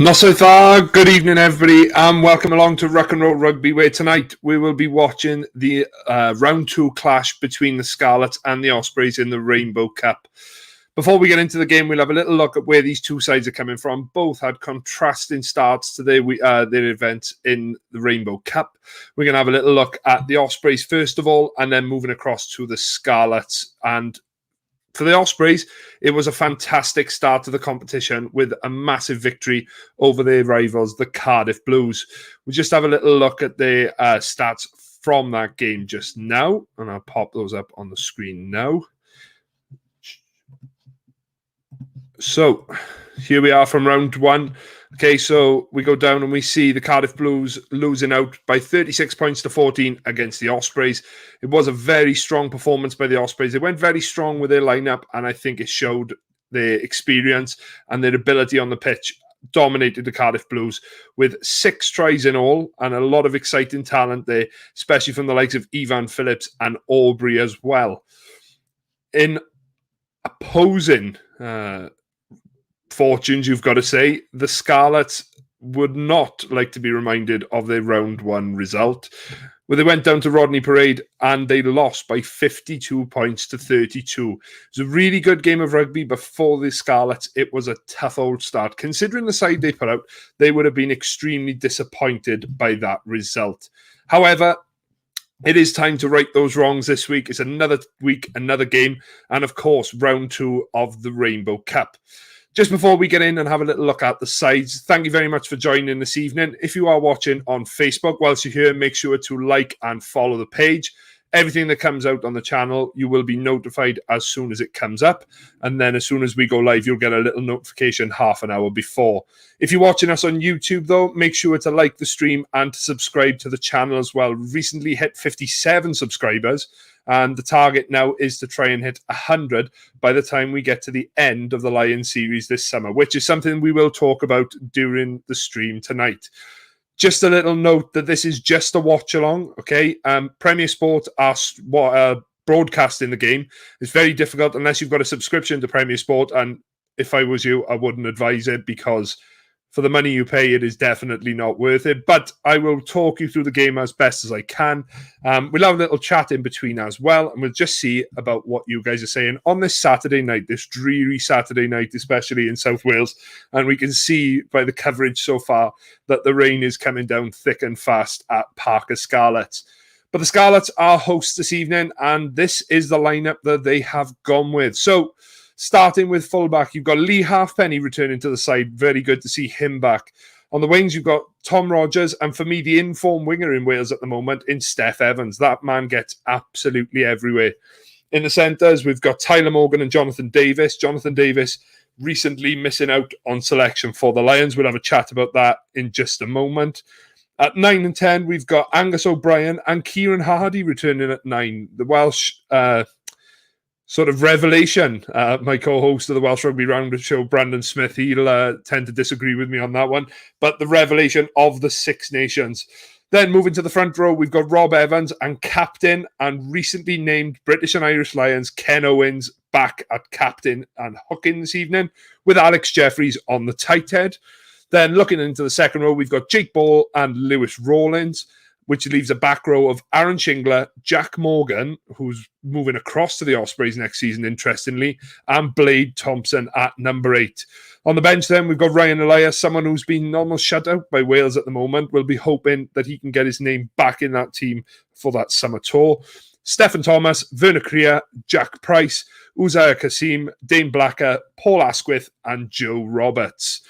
Not so far. Good evening, everybody, and welcome along to Rock and Roll Rugby, where tonight we will be watching the round 2 clash between the Scarlets and the Ospreys in the Rainbow Cup. Before we get into the game, we'll have a little look at where these two sides are coming from. Both had contrasting starts to their events in the Rainbow Cup. We're going to have a little look at the Ospreys first of all, and then moving across to the Scarlets. And for the Ospreys, it was a fantastic start to the competition with a massive victory over their rivals, the Cardiff Blues. We'll just have a little look at the stats from that game just now, and I'll pop those up on the screen now. So here we are from round 1. Okay, so we go down and we see the Cardiff Blues losing out by 36 points to 14 against the Ospreys. It was a very strong performance by the Ospreys. They went very strong with their lineup, and I think it showed their experience and their ability on the pitch. Dominated the Cardiff Blues with 6 tries in all and a lot of exciting talent there, especially from the likes of Ivan Phillips and Aubrey as well. In opposing fortunes, you've got to say, the Scarlets would not like to be reminded of their round 1 result, where they went down to Rodney Parade and they lost by 52 points to 32. It was a really good game of rugby, but for the Scarlets, it was a tough old start. Considering the side they put out, they would have been extremely disappointed by that result. However, it is time to right those wrongs this week. It's another week, another game, and of course, round 2 of the Rainbow Cup. Just before we get in and have a little look at the sides, thank you very much for joining this evening. If you are watching on Facebook, whilst you're here, make sure to like and follow the page. Everything that comes out on the channel, you will be notified as soon as it comes up. And then as soon as we go live, you'll get a little notification half an hour before. If you're watching us on YouTube, though, make sure to like the stream and to subscribe to the channel as well. Recently hit 57 subscribers. And the target now is to try and hit 100 by the time we get to the end of the Lion series this summer, which is something we will talk about during the stream tonight. Just a little note that this is just a watch along, okay? Premier Sport are broadcasting the game. It's very difficult unless you've got a subscription to Premier Sport. And if I was you, I wouldn't advise it, because for the money you pay, it is definitely not worth it. But I will talk you through the game as best as I can. We'll have a little chat in between as well, and we'll just see about what you guys are saying on this Saturday night, this dreary Saturday night, especially in South Wales. And we can see by the coverage so far that the rain is coming down thick and fast at Parker Scarlets. But the Scarlets are hosts this evening, and this is the lineup that they have gone with. So, starting with fullback, you've got Lee Halfpenny returning to the side. Very good to see him back. On the wings, you've got Tom Rogers, and for me, the informed winger in Wales at the moment in Steph Evans. That man gets absolutely everywhere. In the centres, we've got Tyler Morgan and Jonathan Davis. Jonathan Davis recently missing out on selection for the Lions. We'll have a chat about that in just a moment. At 9 and 10, we've got Angus O'Brien and Kieran Hardy returning at 9. The Welsh sort of revelation. My co-host of the Welsh Rugby Roundup show, Brandon Smith, he'll tend to disagree with me on that one. But the revelation of the Six Nations. Then moving to the front row, we've got Rob Evans and captain and recently named British and Irish Lions Ken Owens back at captain and hooking this evening, with Alex Jeffries on the tight head. Then looking into the second row, we've got Jake Ball and Lewis Rawlins, which leaves a back row of Aaron Shingler, Jack Morgan, who's moving across to the Ospreys next season, interestingly, and Blade Thompson at number 8. On the bench then, we've got Ryan Elias, someone who's been almost shut out by Wales at the moment. We'll be hoping that he can get his name back in that team for that summer tour. Stephen Thomas, Werner Krier, Jack Price, Uzziah Kasim, Dane Blacker, Paul Asquith, and Joe Roberts.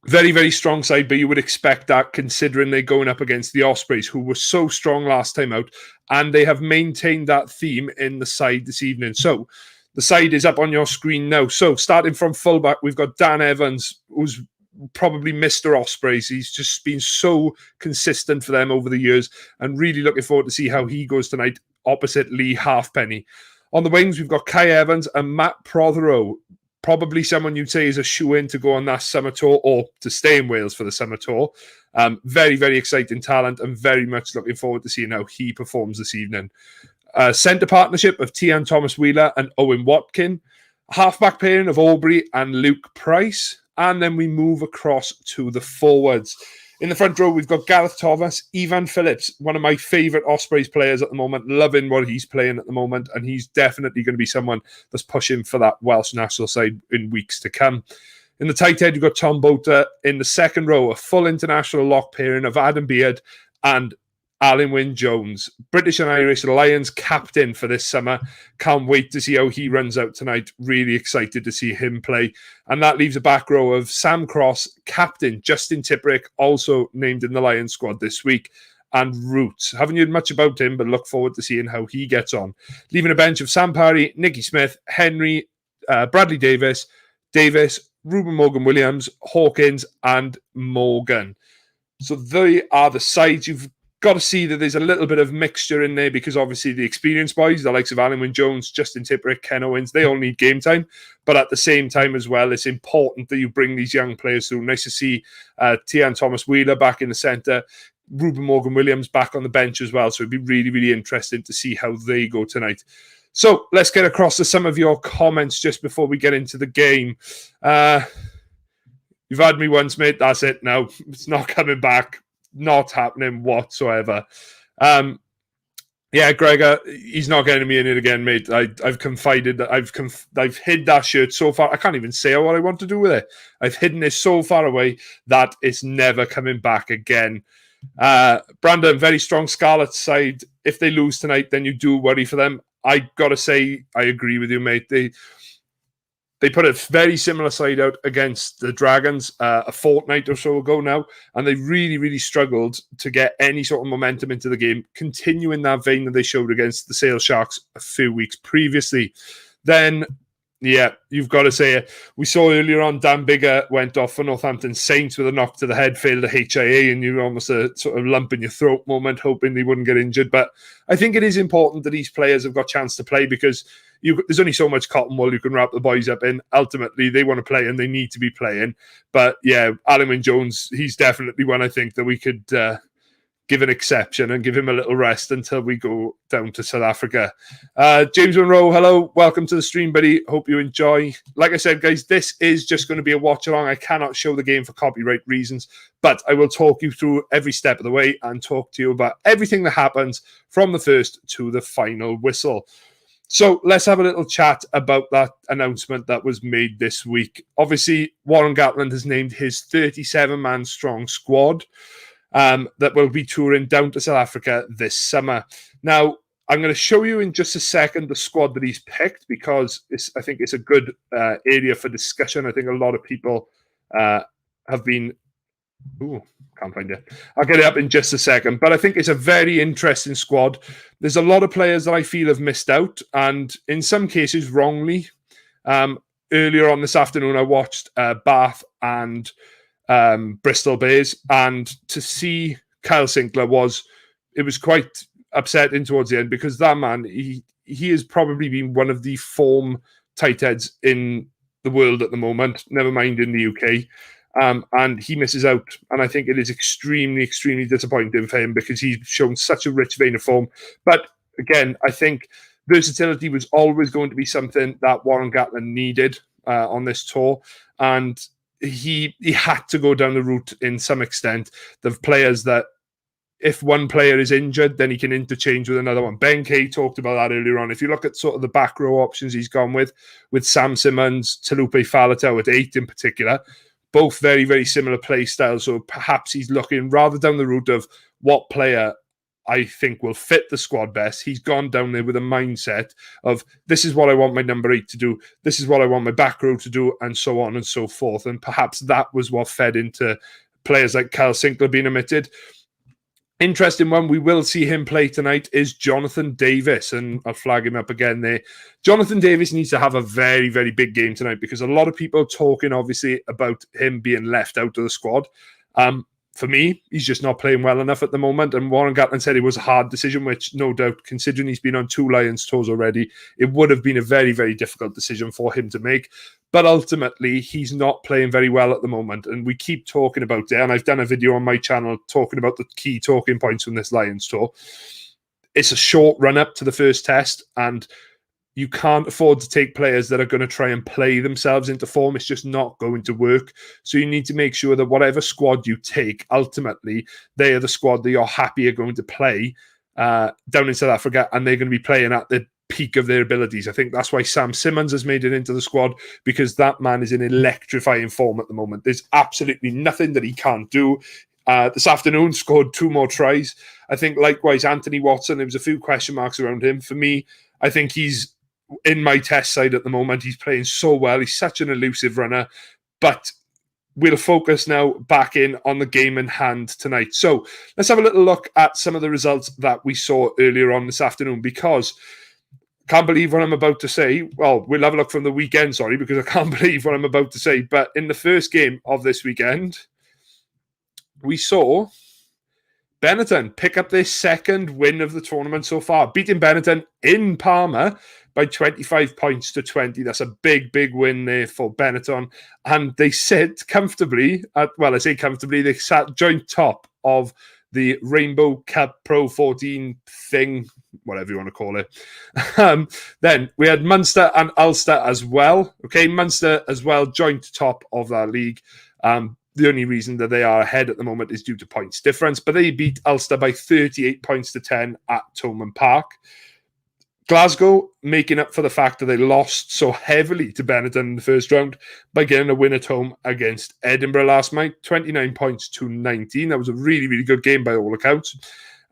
Very, very strong side, but you would expect that considering they're going up against the Ospreys, who were so strong last time out, and they have maintained that theme in the side this evening. So the side is up on your screen now. So starting from fullback, we've got Dan Evans, who's probably Mr. Ospreys. He's just been so consistent for them over the years, and really looking forward to see how he goes tonight opposite Lee Halfpenny. On the wings, we've got Kai Evans and Matt Prothero. Probably someone you'd say is a shoe-in to go on that summer tour or to stay in Wales for the summer tour. Very, very exciting talent, and very much looking forward to seeing how he performs this evening. Centre partnership of Tian Thomas-Wheeler and Owen Watkin. Halfback pairing of Aubrey and Luke Price. and then we move across to the forwards. In the front row, we've got Gareth Thomas, Ivan Phillips, one of my favourite Ospreys players at the moment, loving what he's playing at the moment, and he's definitely going to be someone that's pushing for that Welsh national side in weeks to come. In the tight head, you've got Tom Boulter. In the second row, a full international lock pairing of Adam Beard and Alan Wyn-Jones, British and Irish Lions captain for this summer. Can't wait to see how he runs out tonight. Really excited to see him play. And that leaves a back row of Sam Cross, captain Justin Tipuric, also named in the Lions squad this week, and Roots. Haven't heard much about him, but look forward to seeing how he gets on. Leaving a bench of Sam Parry, Nicky Smith, Henry, Bradley Davis, Ruben Morgan-Williams, Hawkins, and Morgan. So they are the sides. You've got to see that there's a little bit of mixture in there because obviously the experienced boys, the likes of Alan Wyn-Jones, Justin Tipuric, Ken Owens, they all need game time. But at the same time as well, it's important that you bring these young players through. Nice to see Tian Thomas-Wheeler back in the centre, Ruben Morgan-Williams back on the bench as well. So it'd be really, really interesting to see how they go tonight. So let's get across to some of your comments just before we get into the game. You've had me once, mate. That's it now. It's not coming back. Not happening whatsoever. Yeah, Gregor, he's not getting me in it again, mate. I've confided that I've hid that shirt so far. I can't even say what I want to do with it. I've hidden it so far away that it's never coming back again. Brandon, very strong Scarlets side. If they lose tonight, then you do worry for them. I gotta say, I agree with you, mate. They put a very similar side out against the Dragons a fortnight or so ago now, and they really, really struggled to get any sort of momentum into the game, continuing that vein that they showed against the Sale Sharks a few weeks previously. Then, yeah, you've got to say it. We saw earlier on Dan Biggar went off for Northampton Saints with a knock to the head, failed the HIA, and you almost a sort of lump in your throat moment, hoping they wouldn't get injured. But I think it is important that these players have got a chance to play because there's only so much cotton wool you can wrap the boys up in. Ultimately, they want to play and they need to be playing. But yeah, Alan Wyn-Jones, he's definitely one I think that we could give an exception and give him a little rest until we go down to South Africa. James Monroe, hello. Welcome to the stream, buddy. Hope you enjoy. Like I said, guys, this is just going to be a watch-along. I cannot show the game for copyright reasons, but I will talk you through every step of the way and talk to you about everything that happens from the first to the final whistle. So let's have a little chat about that announcement that was made this week. Obviously, Warren Gatland has named his 37-man strong squad that will be touring down to South Africa this summer. Now, I'm going to show you in just a second the squad that he's picked because I think it's a good area for discussion. I think a lot of people have been... Ooh, can't find it. I'll get it up in just a second. But I think it's a very interesting squad. There's a lot of players that I feel have missed out, and in some cases wrongly. Earlier on this afternoon, I watched Bath and Bristol Bears, and to see Kyle Sinclair was quite upsetting towards the end because that man, he has probably been one of the form tight heads in the world at the moment, never mind in the UK. And he misses out. And I think it is extremely, extremely disappointing for him because he's shown such a rich vein of form. But again, I think versatility was always going to be something that Warren Gatland needed on this tour. And he had to go down the route in some extent of players that if one player is injured, then he can interchange with another one. Ben Kay talked about that earlier on. If you look at sort of the back row options he's gone with Sam Simmons, Talupe Faletau at 8 in particular, both very, very similar play styles. So perhaps he's looking rather down the route of what player I think will fit the squad best. He's gone down there with a mindset of this is what I want my number 8 to do. This is what I want my back row to do, and so on and so forth. And perhaps that was what fed into players like Kyle Sinclair being omitted. Interesting one, we will see him play tonight, is Jonathan Davis, and I'll flag him up again there. Jonathan Davis needs to have a very, very big game tonight because a lot of people are talking, obviously, about him being left out of the squad. For me, he's just not playing well enough at the moment, and Warren Gatland said it was a hard decision, which no doubt, considering he's been on 2 Lions tours already, it would have been a very, very difficult decision for him to make. But ultimately, he's not playing very well at the moment, and we keep talking about it, and I've done a video on my channel talking about the key talking points from this Lions tour. It's a short run-up to the first test, and you can't afford to take players that are going to try and play themselves into form. It's just not going to work. So you need to make sure that whatever squad you take, ultimately, they are the squad that you're happy are going to play down in South Africa, and they're going to be playing at the peak of their abilities. I think that's why Sam Simmons has made it into the squad, because that man is in electrifying form at the moment. There's absolutely nothing that he can't do. This afternoon scored 2 more tries. I think likewise Anthony Watson, there was a few question marks around him. For me, I think he's in my test side at the moment. He's playing so well. He's such an elusive runner. But we'll focus now back in on the game in hand tonight. So let's have a little look at some of the results that we saw earlier on this afternoon, because I can't believe what I'm about to say. Well, we'll have a look from the weekend, sorry, because I can't believe what I'm about to say. But in the first game of this weekend, we saw Benetton pick up their second win of the tournament so far, beating Benetton in Parma by 25 points to 20. That's a big, big win there for Benetton. And they sit comfortably, I say comfortably, they sat joint top of the Rainbow Cup Pro 14 thing, whatever you want to call it. Then we had Munster and Ulster as well. Okay, Munster as well, joint top of that league. The only reason that they are ahead at the moment is due to points difference, but they beat Ulster by 38 points to 10 at Thomond Park. Glasgow making up for the fact that they lost so heavily to Benetton in the first round by getting a win at home against Edinburgh last night, 29 points to 19. That was a really, really good game by all accounts.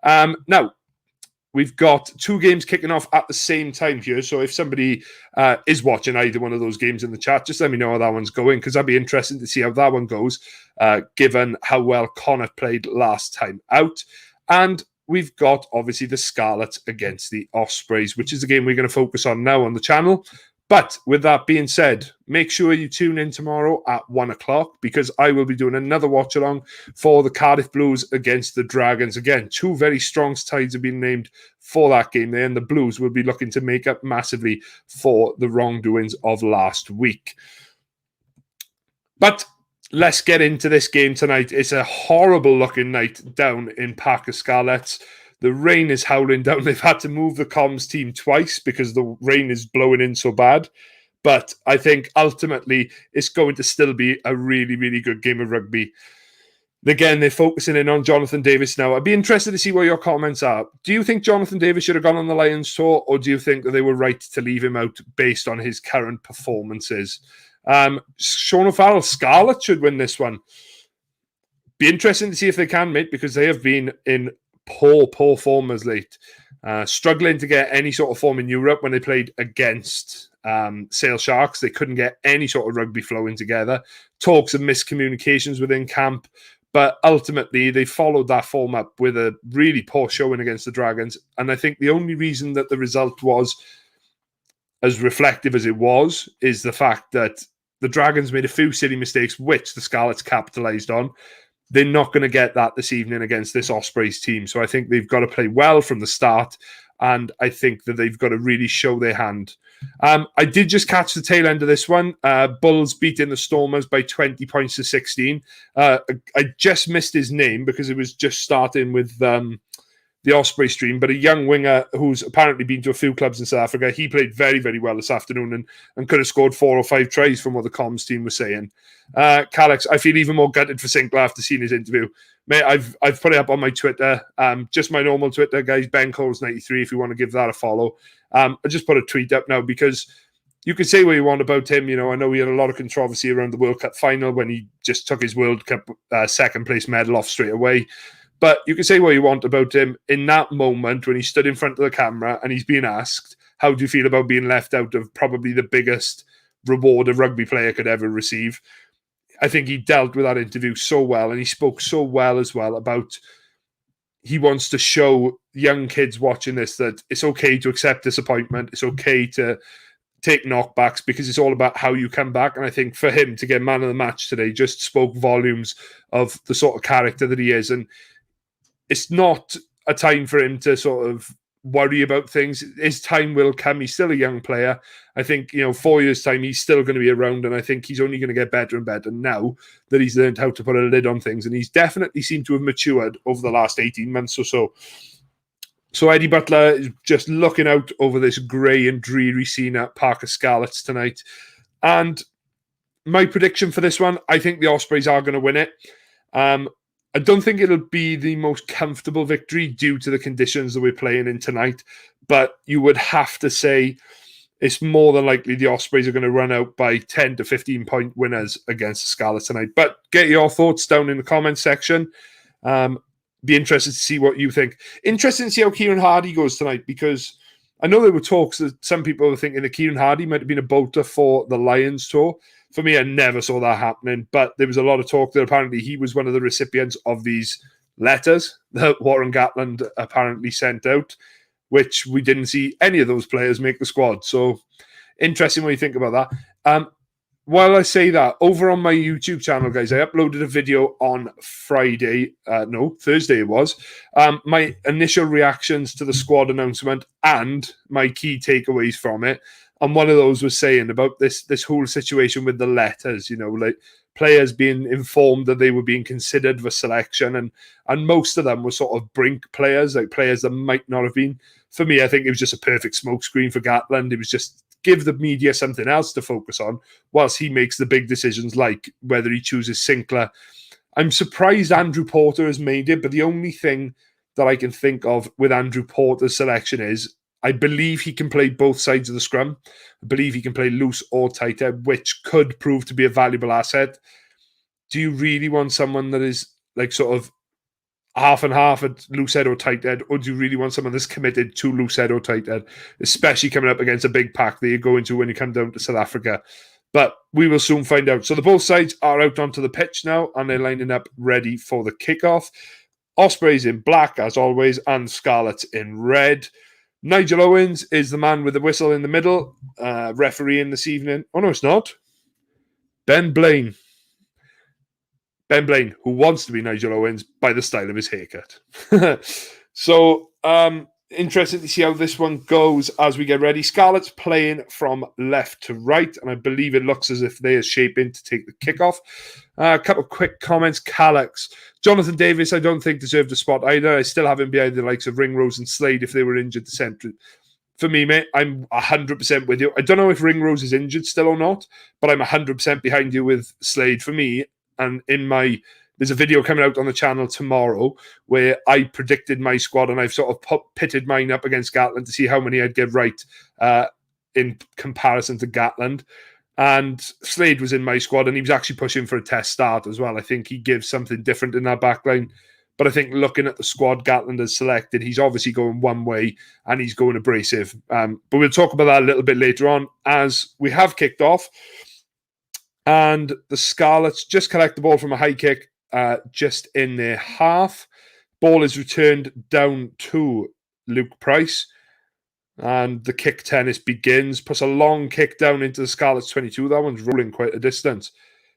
Now, we've got 2 games kicking off at the same time here. So if somebody is watching either one of those games in the chat, just let me know how that one's going, because I'd be interested to see how that one goes, given how well Connacht played last time out. And we've got, obviously, the Scarlets against the Ospreys, which is the game we're going to focus on now on the channel. But with that being said, make sure you tune in tomorrow at 1 o'clock, because I will be doing another watch-along for the Cardiff Blues against the Dragons. Again, 2 very strong sides have been named for that game there, and the Blues will be looking to make up massively for the wrongdoings of last week. But let's get into this game tonight. It's a horrible-looking night down in Parc y Scarlets. The rain is howling down. They've had to move the comms team twice because the rain is blowing in so bad. But I think ultimately it's going to still be a really, really good game of rugby. Again, they're focusing in on Jonathan Davis now. I'd be interested to see what your comments are. Do you think Jonathan Davis should have gone on the Lions tour, or do you think that they were right to leave him out based on his current performances? Sean O'Farrell, Scarlett should win this one. Be interesting to see if they can, mate, because they have been in poor form as late. Struggling to get any sort of form in Europe. When they played against Sale Sharks, they couldn't get any sort of rugby flowing together. Talks of miscommunications within camp. But ultimately, they followed that form up with a really poor showing against the Dragons. And I think the only reason that the result was as reflective as it was is the fact that the Dragons made a few silly mistakes, which the Scarlets capitalised on. They're not going to get that this evening against this Ospreys team. So I think they've got to play well from the start. And I think that they've got to really show their hand. I did just catch the tail end of this one. Bulls beating the Stormers by 20 points to 16. I just missed his name because it was just starting with the Osprey stream, but a young winger who's apparently been to a few clubs in South Africa. He played very, very well this afternoon and could have scored 4 or 5 tries from what the comms team was saying. Calix, I feel even more gutted for Sinclair after seeing his interview. Mate, I've put it up on my Twitter, just my normal Twitter, guys, Ben Coles 93, if you want to give that a follow. I just put a tweet up now because you can say what you want about him. You know, I know he had a lot of controversy around the World Cup final when he just took his World Cup second place medal off straight away. But you can say what you want about him. In that moment when he stood in front of the camera and he's being asked, how do you feel about being left out of probably the biggest reward a rugby player could ever receive? I think he dealt with that interview so well, and he spoke so well as well about he wants to show young kids watching this that it's okay to accept disappointment. It's okay to take knockbacks because it's all about how you come back. And I think for him to get man of the match today just spoke volumes of the sort of character that he is. And it's not a time for him to sort of worry about things. His time will come. He's still a young player. I think, 4 years' time, he's still going to be around, and I think he's only going to get better and better now that he's learned how to put a lid on things, and he's definitely seemed to have matured over the last 18 months or so. So Eddie Butler is just looking out over this grey and dreary scene at Parker Scarlets tonight. And my prediction for this one, I think the Ospreys are going to win it. I don't think it'll be the most comfortable victory due to the conditions that we're playing in tonight. But you would have to say it's more than likely the Ospreys are going to run out by 10 to 15 point winners against the Scarlets tonight. But get your thoughts down in the comments section. Be interested to see what you think. Interesting to see how Kieran Hardy goes tonight, because I know there were talks that some people were thinking that Kieran Hardy might have been a bolter for the Lions tour. For me, I never saw that happening, but there was a lot of talk that apparently he was one of the recipients of these letters that Warren Gatland apparently sent out, which we didn't see any of those players make the squad. So interesting what you think about that. While I say that, over on my YouTube channel, guys, I uploaded a video on Thursday it was, my initial reactions to the squad announcement and my key takeaways from it. And one of those was saying about this whole situation with the letters, like players being informed that they were being considered for selection. And most of them were sort of brink players, like players that might not have been. For me, I think it was just a perfect smokescreen for Gatland. It was just give the media something else to focus on whilst he makes the big decisions, like whether he chooses Sinclair. I'm surprised Andrew Porter has made it, but the only thing that I can think of with Andrew Porter's selection is I believe he can play both sides of the scrum. I believe he can play loose or tighter, which could prove to be a valuable asset. Do you really want someone that is like sort of half and half at loose head or tight head, or do you really want someone that's committed to loose head or tight head, especially coming up against a big pack that you go into when you come down to South Africa? But we will soon find out. So the both sides are out onto the pitch now, and they're lining up ready for the kickoff. Ospreys in black, as always, and Scarlets in red. Nigel Owens is the man with the whistle in the middle, refereeing this evening. Oh, no, it's not. Ben Blaine, who wants to be Nigel Owens by the style of his haircut. So, interested to see how this one goes as we get ready. Scarlets playing from left to right, and I believe it looks as if they are shaping to take the kickoff. A couple of quick comments. Calex. Jonathan Davis, I don't think deserved a spot either. I still have him behind the likes of Ringrose and Slade if they were injured to centre. For me, mate, I'm 100% with you. I don't know if Ringrose is injured still or not, but I'm 100% behind you with Slade. For me, and there's a video coming out on the channel tomorrow where I predicted my squad, and I've sort of pitted mine up against Gatland to see how many I'd get right in comparison to Gatland. And Slade was in my squad, and he was actually pushing for a test start as well. I think he gives something different in that backline. But I think looking at the squad Gatland has selected, he's obviously going one way, and he's going abrasive. But we'll talk about that a little bit later on as we have kicked off. And the Scarlets just collect the ball from a high kick just in their half. Ball is returned down to Luke Price. And the kick tennis begins. Puts a long kick down into the Scarlets 22. That one's rolling quite a distance.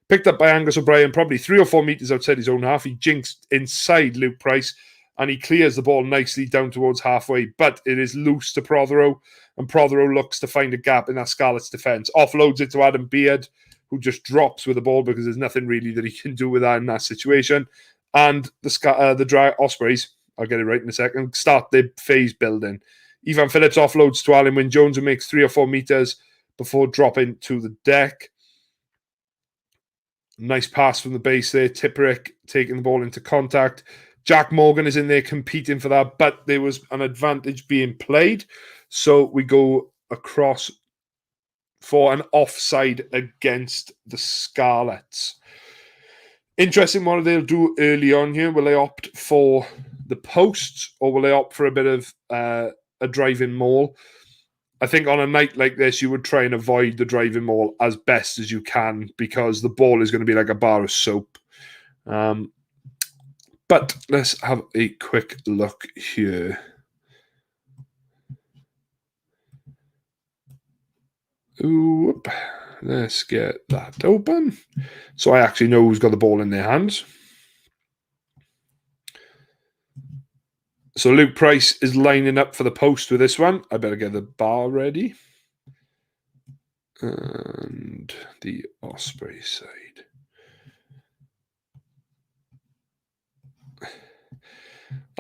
Picked up by Angus O'Brien, probably 3 or 4 metres outside his own half. He jinxed inside Luke Price, and he clears the ball nicely down towards halfway. But it is loose to Prothero, and Prothero looks to find a gap in that Scarlets defence. Offloads it to Adam Beard, who just drops with the ball because there's nothing really that he can do with that in that situation. And the dry Ospreys, I'll get it right in a second, start their phase building. Ivan Phillips offloads to Alan Wynne-Jones, who makes 3 or 4 metres before dropping to the deck. Nice pass from the base there. Tipperick taking the ball into contact. Jack Morgan is in there competing for that, but there was an advantage being played. So we go across for an offside against the Scarlets. Interesting what they'll do early on here. Will they opt for the posts, or will they opt for a bit of a driving maul? I think on a night like this, you would try and avoid the driving maul as best as you can, because the ball is going to be like a bar of soap. But let's have a quick look here. Ooh, let's get that open. So I actually know who's got the ball in their hands. So Luke Price is lining up for the post with this one. I better get the bar ready. And the Osprey side.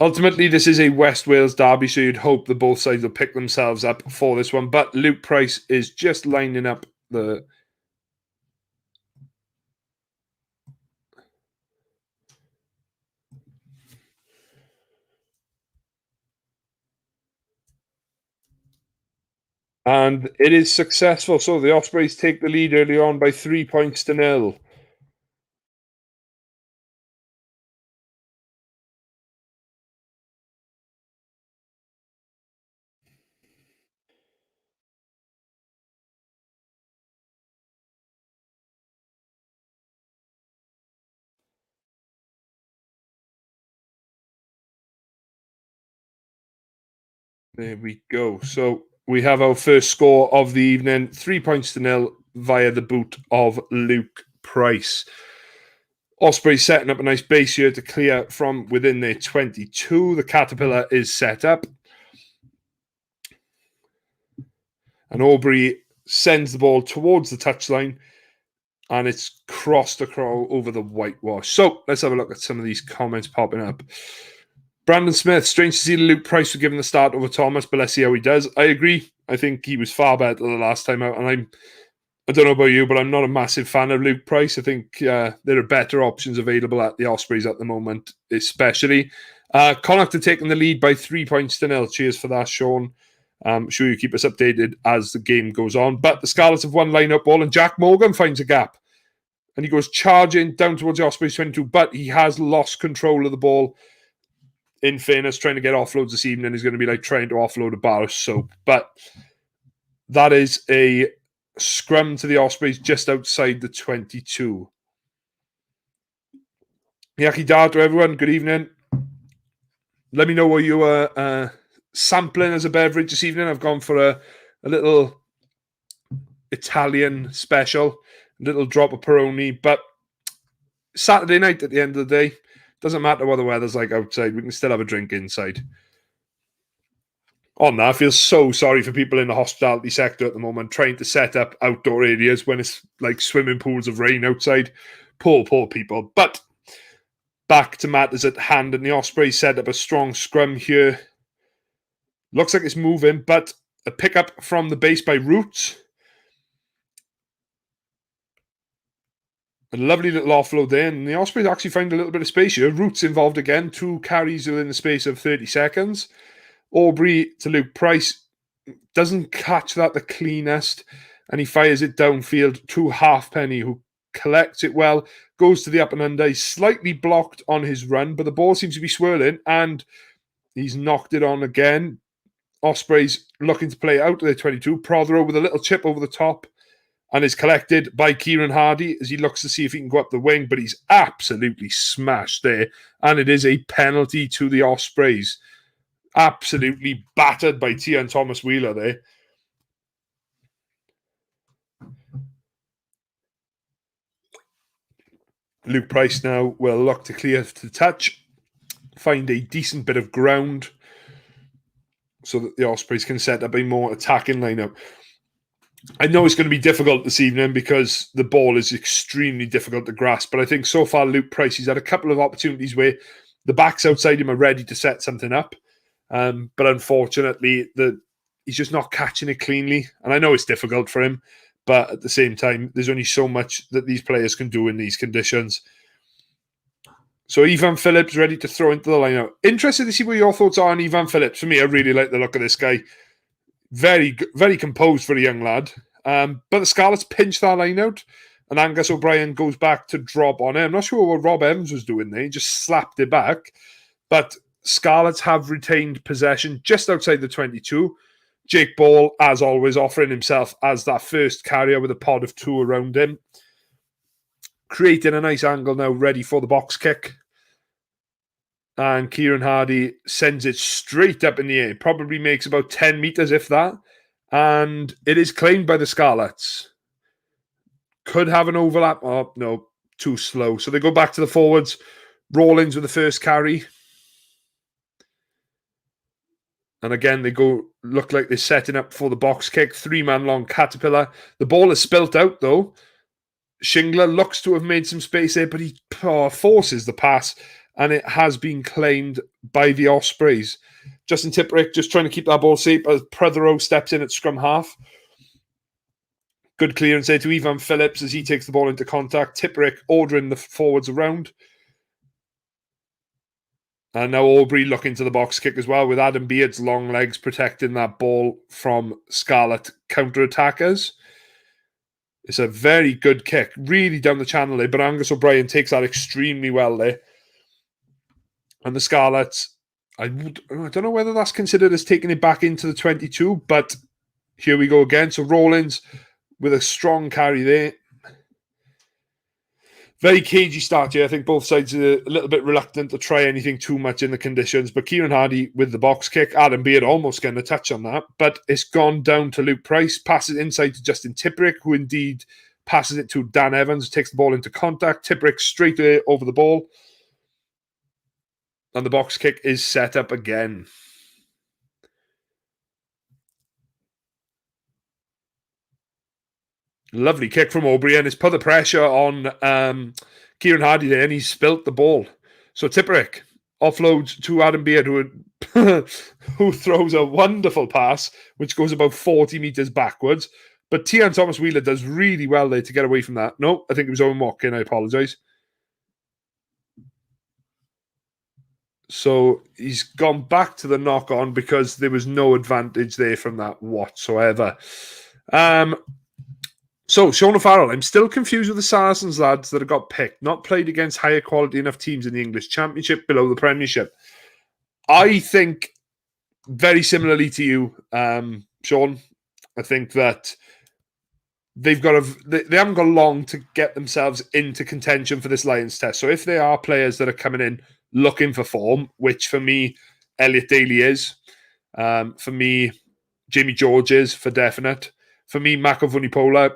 Ultimately, this is a West Wales derby, so you'd hope that both sides will pick themselves up for this one. But Luke Price is just lining up the... And it is successful. So the Ospreys take the lead early on by 3 points to 0. There we go. So we have our first score of the evening, 3 points to 0 via the boot of Luke Price. Ospreys setting up a nice base here to clear from within their 22. The Caterpillar is set up. And Aubrey sends the ball towards the touchline. And it's crossed across over the whitewash. So let's have a look at some of these comments popping up. Brandon Smith, strange to see Luke Price were given the start over Thomas, but let's see how he does. I agree. I think he was far better the last time out. And I don't know about you, but I'm not a massive fan of Luke Price. I think there are better options available at the Ospreys at the moment, especially. Connacht taking the lead by 3 points to 0. Cheers for that, Sean. Sure you keep us updated as the game goes on. But the Scarlets have one line-up ball, and Jack Morgan finds a gap. And he goes charging down towards the Ospreys 22, but he has lost control of the ball. In fairness, trying to get offloads this evening is going to be like trying to offload a bar of soap. But that is a scrum to the Ospreys just outside the 22. Yaki Dar to everyone, good evening. Let me know what you were sampling as a beverage this evening. I've gone for a little Italian special, a little drop of Peroni. But Saturday night at the end of the day, doesn't matter what the weather's like outside, we can still have a drink inside. On that, I feel so sorry for people in the hospitality sector at the moment trying to set up outdoor areas when it's like swimming pools of rain outside. Poor people. But back to matters at hand, and the Ospreys set up a strong scrum here. Looks like it's moving, but a pickup from the base by Roots. A lovely little offload there, and the Ospreys actually find a little bit of space here. Roots involved again, 2 carries within the space of 30 seconds. Aubrey to Luke Price doesn't catch that the cleanest, and he fires it downfield to Halfpenny, who collects it well, goes to the up and under. He's slightly blocked on his run, but the ball seems to be swirling, and he's knocked it on again. Ospreys looking to play out to their 22. Prothero with a little chip over the top, and is collected by Kieran Hardy as he looks to see if he can go up the wing, but he's absolutely smashed there, and it is a penalty to the Ospreys. Absolutely battered by Tian Thomas Wheeler there. Luke Price now will look to clear to touch, find a decent bit of ground so that the Ospreys can set up a more attacking lineup. I know it's going to be difficult this evening because the ball is extremely difficult to grasp, but I think so far Luke Price, he's had a couple of opportunities where the backs outside him are ready to set something up, but unfortunately he's just not catching it cleanly, and I know it's difficult for him, but at the same time, there's only so much that these players can do in these conditions. So Ivan Phillips ready to throw into the lineup. Interested to see what your thoughts are on Ivan Phillips. For me, I really like the look of this guy. Very, very composed for a young lad. But the Scarlets pinch that line out, and Angus O'Brien goes back to drop on it. I'm not sure what Rob Evans was doing there. He just slapped it back. But Scarlets have retained possession just outside the 22. Jake Ball, as always, offering himself as that first carrier with a pod of 2 around him. Creating a nice angle now, ready for the box kick. And Kieran Hardy sends it straight up in the air. Probably makes about 10 metres, if that. And it is claimed by the Scarlets. Could have an overlap. Oh, no, too slow. So they go back to the forwards. Rawlings with the first carry. And again, they look like they're setting up for the box kick. 3-man long Caterpillar. The ball is spilt out, though. Shingler looks to have made some space there, but he forces the pass. and it has been claimed by the Ospreys. Justin Tipuric just trying to keep that ball safe as Prothero steps in at scrum half. Good clearance there to Ivan Phillips as he takes the ball into contact. Tipuric ordering the forwards around. And now Aubrey looking to the box kick as well, with Adam Beard's long legs protecting that ball from Scarlet counter-attackers. It's a very good kick, really down the channel there, but Angus O'Brien takes that extremely well there. And the Scarlets, I don't know whether that's considered as taking it back into the 22, but here we go again. So Rawlins with a strong carry there. Very cagey start here. I think both sides are a little bit reluctant to try anything too much in the conditions. But Kieran Hardy with the box kick. Adam Beard almost getting a touch on that. But it's gone down to Luke Price. Passes inside to Justin Tipuric, who indeed passes it to Dan Evans, takes the ball into contact. Tipuric straight away over the ball. And the box kick is set up again. Lovely kick from Aubrey, and it's put the pressure on Kieran Hardy there, and he's spilt the ball. So Tipuric offloads to Adam Beard, who throws a wonderful pass, which goes about 40 metres backwards. But Tian Thomas-Wheeler does really well there to get away from that. No, I think it was Owen Watkin. I apologise. So he's gone back to the knock-on because there was no advantage there from that whatsoever. So, Sean O'Farrell, I'm still confused with the Saracens lads that have got picked, not played against higher quality enough teams in the English Championship below the Premiership. I think, very similarly to you, Sean, I think that they haven't got long to get themselves into contention for this Lions test. So if they are players that are coming in looking for form, which for me, Elliot Daly is, for me, Jamie George is for definite, for me, Mako Vunipola,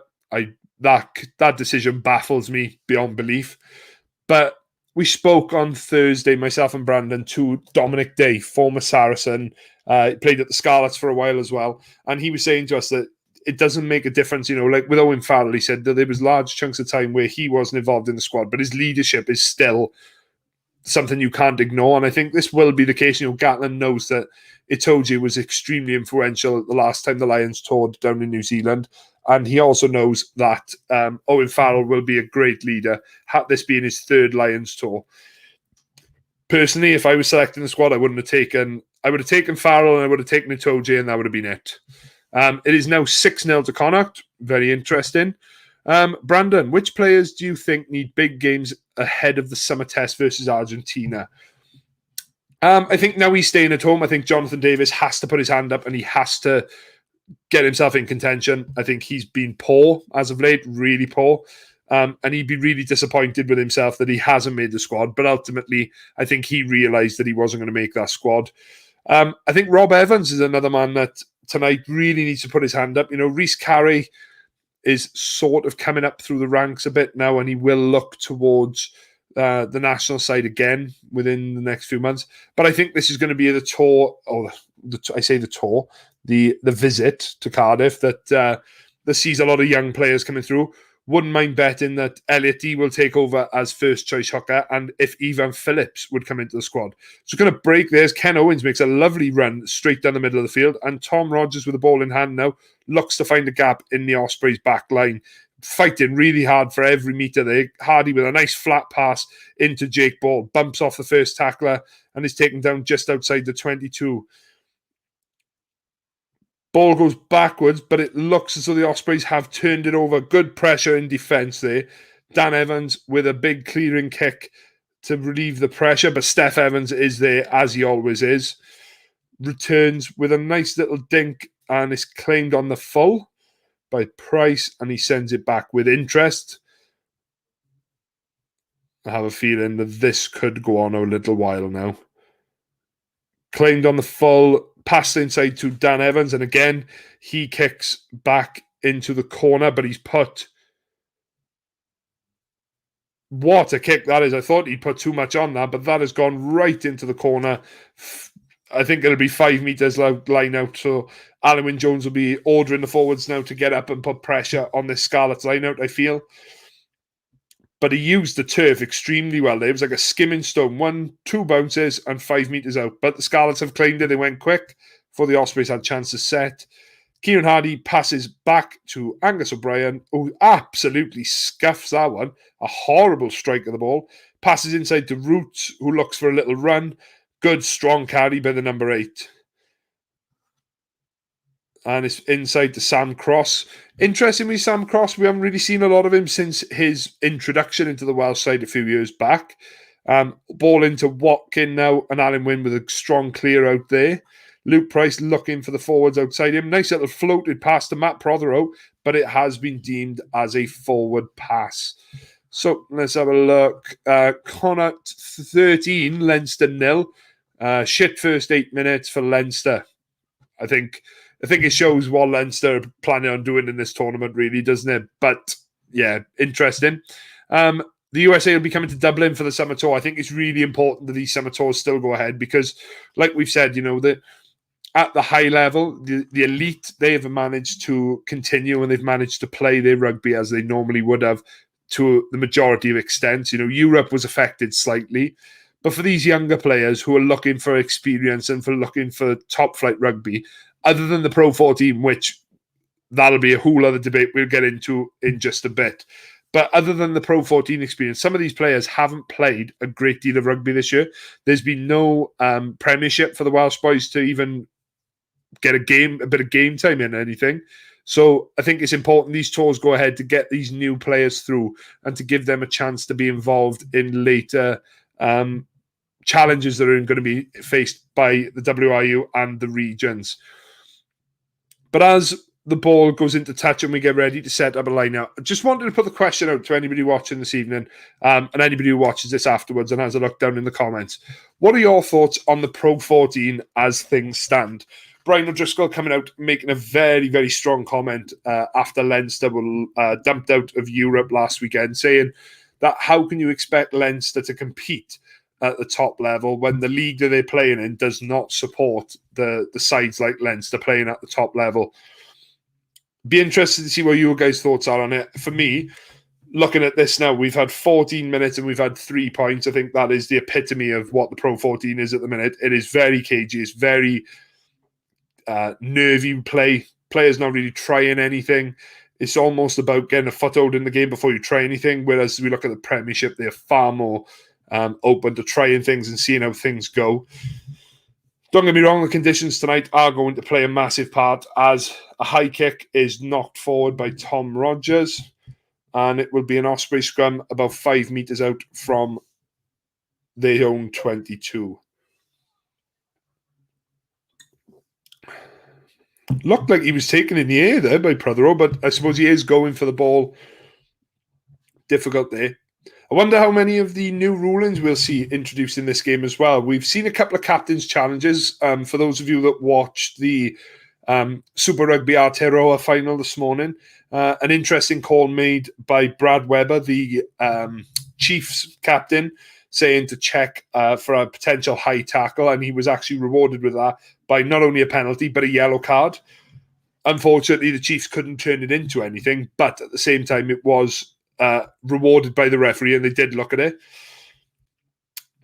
that decision baffles me beyond belief. But we spoke on Thursday, myself and Brandon, to Dominic Day, former Saracen. He played at the Scarlets for a while as well. And he was saying to us that it doesn't make a difference, like with Owen Farrell, he said that there was large chunks of time where he wasn't involved in the squad, but his leadership is still something you can't ignore. And I think this will be the case. Gatland knows that Itoje was extremely influential the last time the Lions toured down in New Zealand. And he also knows that Owen Farrell will be a great leader, this being his third Lions tour. Personally, if I was selecting the squad, I would have taken Farrell and I would have taken Itoje, and that would have been it. It is now 6-0 to Connacht. Very interesting. Brandon, which players do you think need big games ahead of the summer test versus Argentina? I think now he's staying at home. I think Jonathan Davis has to put his hand up and he has to get himself in contention. I think he's been poor as of late, really poor. And he'd be really disappointed with himself that he hasn't made the squad. But ultimately, I think he realised that he wasn't going to make that squad. I think Rob Evans is another man that tonight really needs to put his hand up. Rhys Carey is sort of coming up through the ranks a bit now, and he will look towards the national side again within the next few months. But I think this is going to be the tour, the visit to Cardiff that sees a lot of young players coming through. Wouldn't mind betting that Elliot D will take over as first choice hooker, and if Ivan Phillips would come into the squad. So going to break this. Ken Owens makes a lovely run straight down the middle of the field, and Tom Rogers with the ball in hand now looks to find a gap in the Ospreys back line. Fighting really hard for every metre there. Hardy with a nice flat pass into Jake Ball, bumps off the first tackler and is taken down just outside the 22. Ball goes backwards, but it looks as though the Ospreys have turned it over. Good pressure in defence there. Dan Evans with a big clearing kick to relieve the pressure, but Steph Evans is there, as he always is. Returns with a nice little dink and is claimed on the full by Price, and he sends it back with interest. I have a feeling that this could go on a little while now. Claimed on the full, passed inside to Dan Evans, and again, he kicks back into the corner, but he's put... What a kick that is. I thought he'd put too much on that, but that has gone right into the corner. I think it'll be 5 metres line out, so Alan Wynne-Jones will be ordering the forwards now to get up and put pressure on this Scarlets line out, I feel. but he used the turf extremely well. It was like a skimming stone, 1-2 bounces and 5 metres out. But the Scarlets have claimed it. They went quick before the Ospreys had a chance to set. Kieran Hardy passes back to Angus O'Brien, who absolutely scuffs that one. A horrible strike of the ball. Passes inside to Roots, who looks for a little run. Good, strong carry by the number 8. And it's inside to Sam Cross. Interestingly, Sam Cross, we haven't really seen a lot of him since his introduction into the Welsh side a few years back. Ball into Watkin now, and Alan Wynne with a strong clear out there. Luke Price looking for the forwards outside him. Nice little floated pass to Matt Prothero, but it has been deemed as a forward pass. So let's have a look. Connacht 13, Leinster 0. Shit first 8 minutes for Leinster. I think it shows what Leinster are planning on doing in this tournament, really, doesn't it? But yeah, interesting. The USA will be coming to Dublin for the summer tour. I think it's really important that these summer tours still go ahead because, like we've said, at the high level, the elite, they have managed to continue and they've managed to play their rugby as they normally would have to the majority of extent. Europe was affected slightly. But for these younger players who are looking for experience and for looking for top flight rugby, other than the Pro 14, which that'll be a whole other debate we'll get into in just a bit. But other than the Pro 14 experience, some of these players haven't played a great deal of rugby this year. There's been no premiership for the Welsh boys to even get a bit of game time in anything. So I think it's important these tours go ahead to get these new players through and to give them a chance to be involved in later challenges that are going to be faced by the WRU and the regions. But as the ball goes into touch and we get ready to set up a line-out, I just wanted to put the question out to anybody watching this evening and anybody who watches this afterwards and has a look down in the comments. What are your thoughts on the Pro 14 as things stand? Brian O'Driscoll coming out, making a very, very strong comment after Leinster were dumped out of Europe last weekend, saying that how can you expect Leinster to compete at the top level when the league that they're playing in does not support the sides like Leinster playing at the top level? Be interested to see what your guys' thoughts are on it. For me, looking at this now, we've had 14 minutes and we've had 3 points. I think that is the epitome of what the Pro 14 is at the minute. It is very cagey. It's very nervy play. Players not really trying anything. It's almost about getting a foothold in the game before you try anything, whereas we look at the Premiership, they're far more open to trying things and seeing how things go. Don't get me wrong, the conditions tonight are going to play a massive part as a high kick is knocked forward by Tom Rogers and it will be an Osprey scrum about 5 metres out from their own 22. Looked like he was taken in the air there by Prothero, but I suppose he is going for the ball. Difficult there. I wonder how many of the new rulings we'll see introduced in this game as well. We've seen a couple of captains' challenges. For those of you that watched the Super Rugby Aotearoa final this morning, an interesting call made by Brad Webber, the Chiefs captain, saying to check for a potential high tackle, and he was actually rewarded with that by not only a penalty, but a yellow card. Unfortunately, the Chiefs couldn't turn it into anything, but at the same time, it was rewarded by the referee, and they did look at it.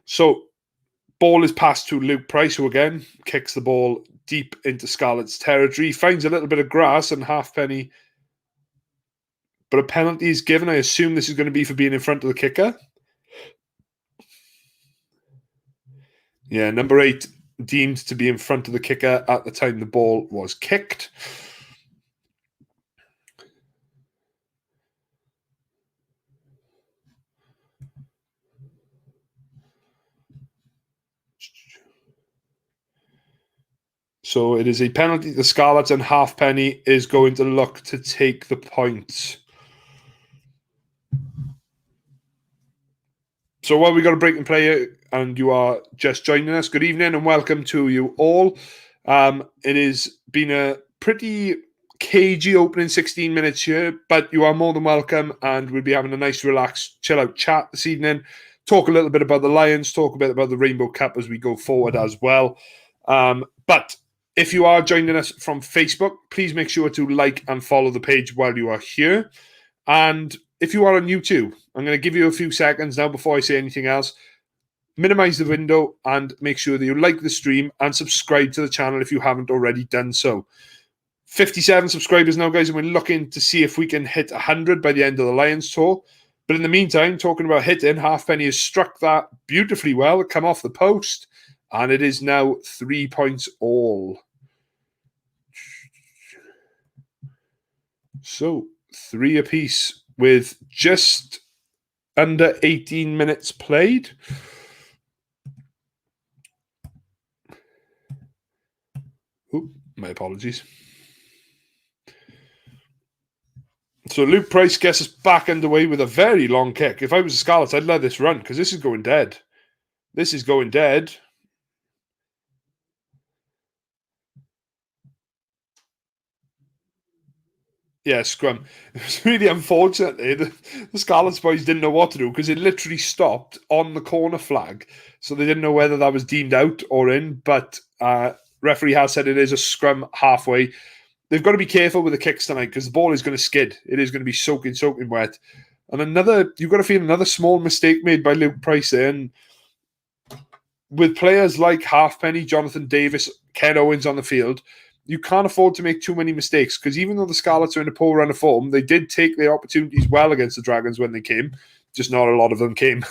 So, ball is passed to Luke Price, who again kicks the ball deep into Scarlets territory, finds a little bit of grass and halfpenny, but a penalty is given. I assume this is going to be for being in front of the kicker. Yeah, number 8 deemed to be in front of the kicker at the time the ball was kicked. So it is a penalty. The Scarlets and halfpenny is going to look to take the point. So while we got a break and play and you are just joining us, good evening and welcome to you all. It has been a pretty cagey opening 16 minutes here, but you are more than welcome and we'll be having a nice, relaxed, chill-out chat this evening. Talk a little bit about the Lions, talk a bit about the Rainbow Cup as we go forward as well. But if you are joining us from Facebook, please make sure to like and follow the page while you are here. And if you are on YouTube, I'm going to give you a few seconds now before I say anything else. Minimize the window and make sure that you like the stream and subscribe to the channel if you haven't already done so. 57 subscribers now, guys, and we're looking to see if we can hit 100 by the end of the Lions tour. But in the meantime, talking about hitting, Halfpenny has struck that beautifully well, come off the post, and it is now 3 points all. So 3 apiece with just under 18 minutes played. Ooh, my apologies. So Luke Price gets us back underway with a very long kick. If I was the Scarlets, I'd let this run because this is going dead. This is going dead. Yeah, scrum. It was really unfortunate. The Scarlets boys didn't know what to do because it literally stopped on the corner flag. So they didn't know whether that was deemed out or in. But referee has said it is a scrum halfway. They've got to be careful with the kicks tonight because the ball is going to skid. It is going to be soaking wet. And you've got to feel another small mistake made by Luke Price there. And with players like Halfpenny, Jonathan Davis, Ken Owens on the field, you can't afford to make too many mistakes because even though the Scarlets are in a poor run of form, they did take their opportunities well against the Dragons when they came. Just not a lot of them came.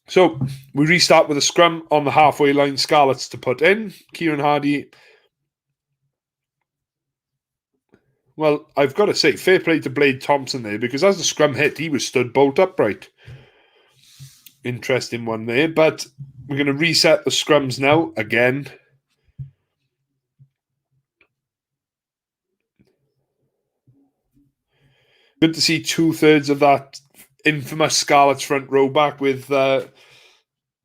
So we restart with a scrum on the halfway line, Scarlets to put in. Kieran Hardy. Well, I've got to say, fair play to Blade Thompson there because as the scrum hit, he was stood bolt upright. Interesting one there, but we're going to reset the scrums now again. Good to see 2/3 of that infamous Scarlets front row back with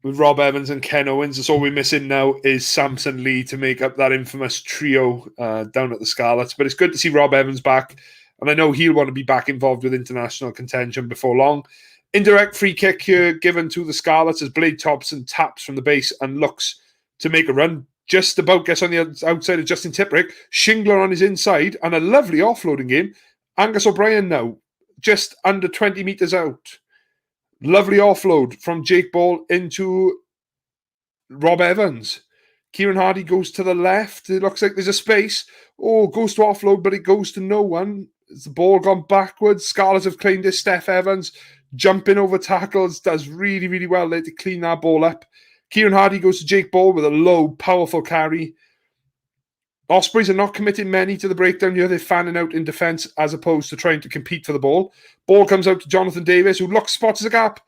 Rob Evans and Ken Owens. That's all we're missing now is Samson Lee to make up that infamous trio down at the Scarlets. But it's good to see Rob Evans back, and I know he'll want to be back involved with international contention before long. Indirect free kick here given to the Scarlets as Blade Thompson taps from the base and looks to make a run. Just about gets on the outside of Justin Tipperick. Shingler on his inside and a lovely offloading game. Angus O'Brien now just under 20 metres out. Lovely offload from Jake Ball into Rob Evans. Kieran Hardy goes to the left. It looks like there's a space. Oh, goes to offload, but it goes to no one. Has the ball gone backwards? Scarlets have claimed it. Steph Evans jumping over tackles. Does really, really well there to clean that ball up. Kieran Hardy goes to Jake Ball with a low, powerful carry. Ospreys are not committing many to the breakdown here. They're fanning out in defence as opposed to trying to compete for the ball. Ball comes out to Jonathan Davis, who spots a gap.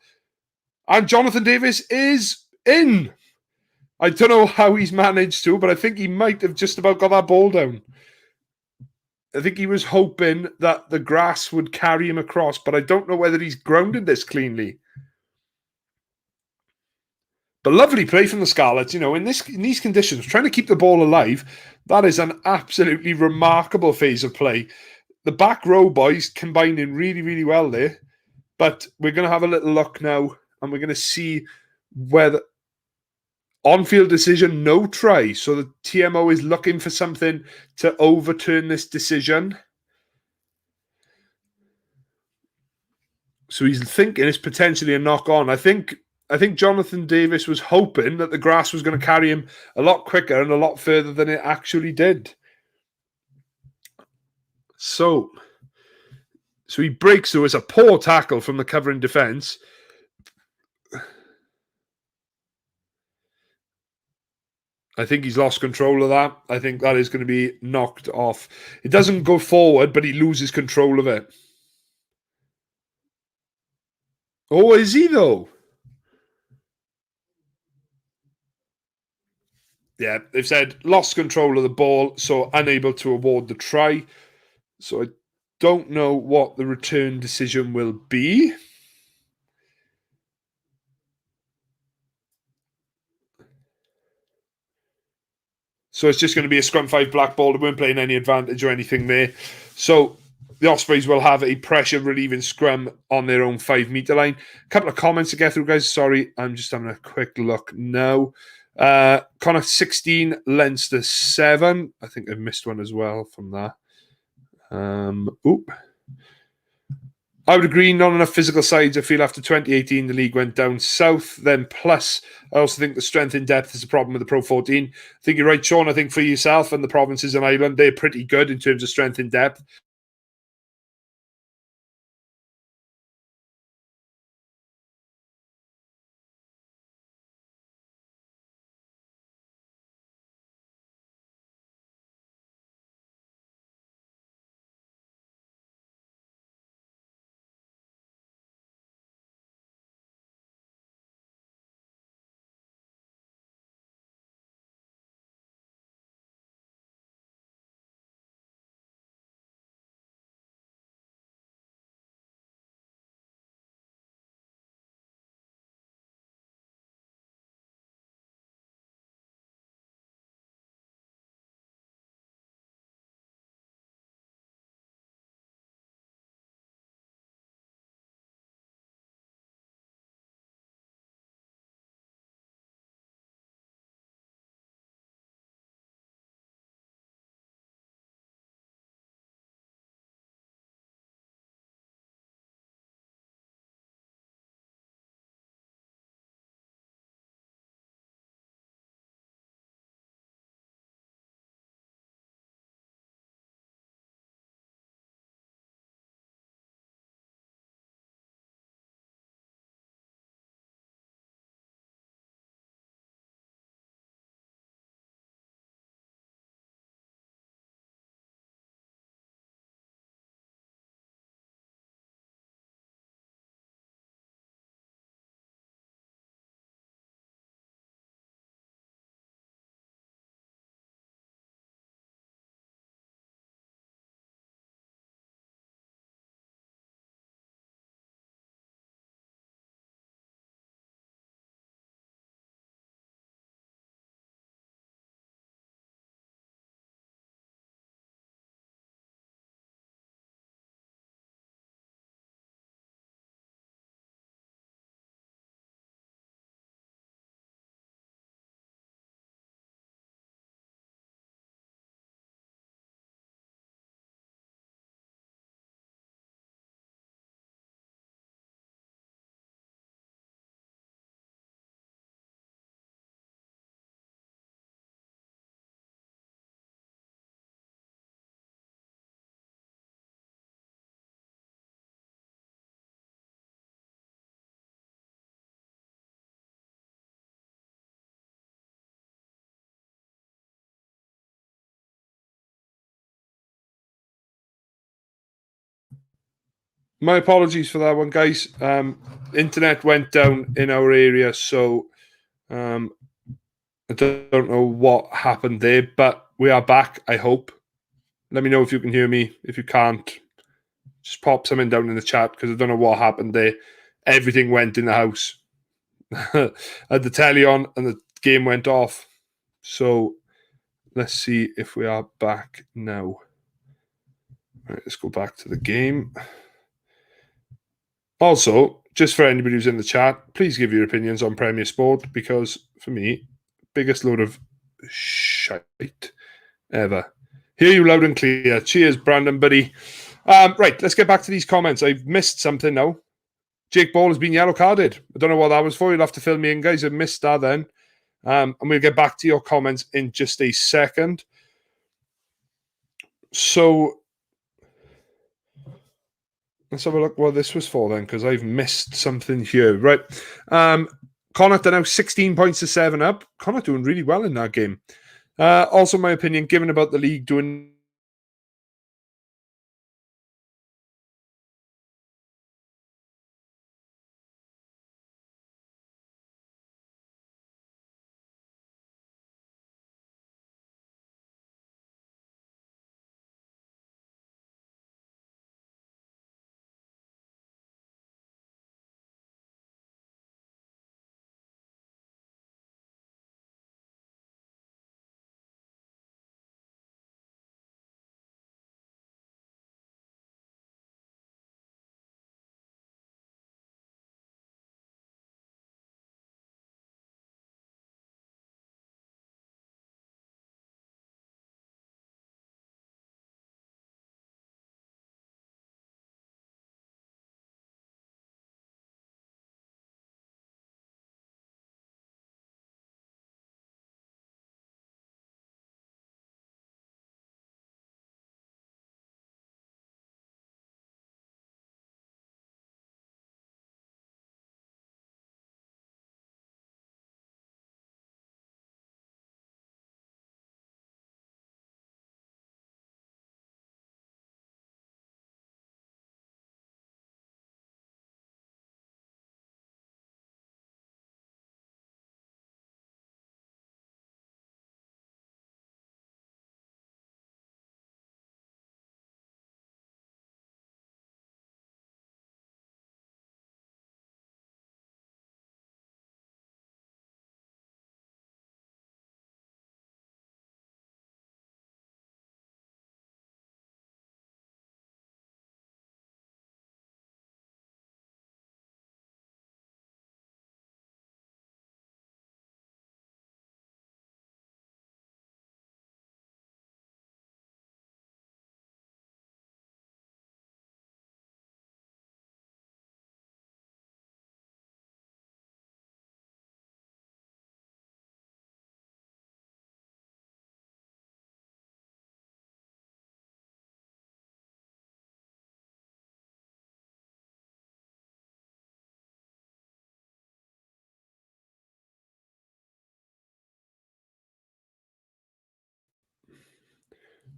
And Jonathan Davis is in. I don't know how he's managed to, but I think he might have just about got that ball down. I think he was hoping that the grass would carry him across, but I don't know whether he's grounded this cleanly. But lovely play from the Scarlets, in these conditions, trying to keep the ball alive. That is an absolutely remarkable phase of play. The back row boys combining really, really well there. But we're going to have a little look now, and we're going to see whether on-field decision, no try. So the TMO is looking for something to overturn this decision. So he's thinking it's potentially a knock-on. I think Jonathan Davis was hoping that the grass was going to carry him a lot quicker and a lot further than it actually did. So he breaks through. It's a poor tackle from the covering defence. I think he's lost control of that. I think that is going to be knocked off. It doesn't go forward, but he loses control of it. Oh, is he though? Yeah, they've said lost control of the ball, so unable to award the try. So I don't know what the return decision will be. So it's just going to be a scrum 5 black ball. They weren't playing any advantage or anything there. So the Ospreys will have a pressure relieving scrum on their own 5 metre line. A couple of comments to get through, guys. Sorry, I'm just having a quick look now. Connacht 16, Leinster 7. I think I've missed one as well from that. Oop. I would agree, not enough physical sides. I feel after 2018, the league went down south. Then plus, I also think the strength in depth is a problem with the Pro 14. I think you're right, Sean. I think for yourself and the provinces and Ireland, they're pretty good in terms of strength in depth. My apologies for that one, guys. Internet went down in our area, so um, I don't know what happened there, but we are back, I hope. Let me know if you can hear me. If you can't, just pop something down in the chat because I don't know what happened there. Everything went in the house. I had the telly on and the game went off. So let's see if we are back now. All right, let's go back to the game. Also, just for anybody who's in the chat, please give your opinions on Premier Sport because for me, biggest load of shite ever. Hear you loud and clear. Cheers, Brandon, buddy. Right, let's get back to these comments. I've missed something now. Jake Ball has been yellow carded. I don't know what that was for. You'll have to fill me in, guys. I missed that then. And we'll get back to your comments in just a second. So let's have a look what this was for then, because I've missed something here. Right. Connacht are now 16 points to 7 up. Connacht doing really well in that game. Also, my opinion, given about the league doing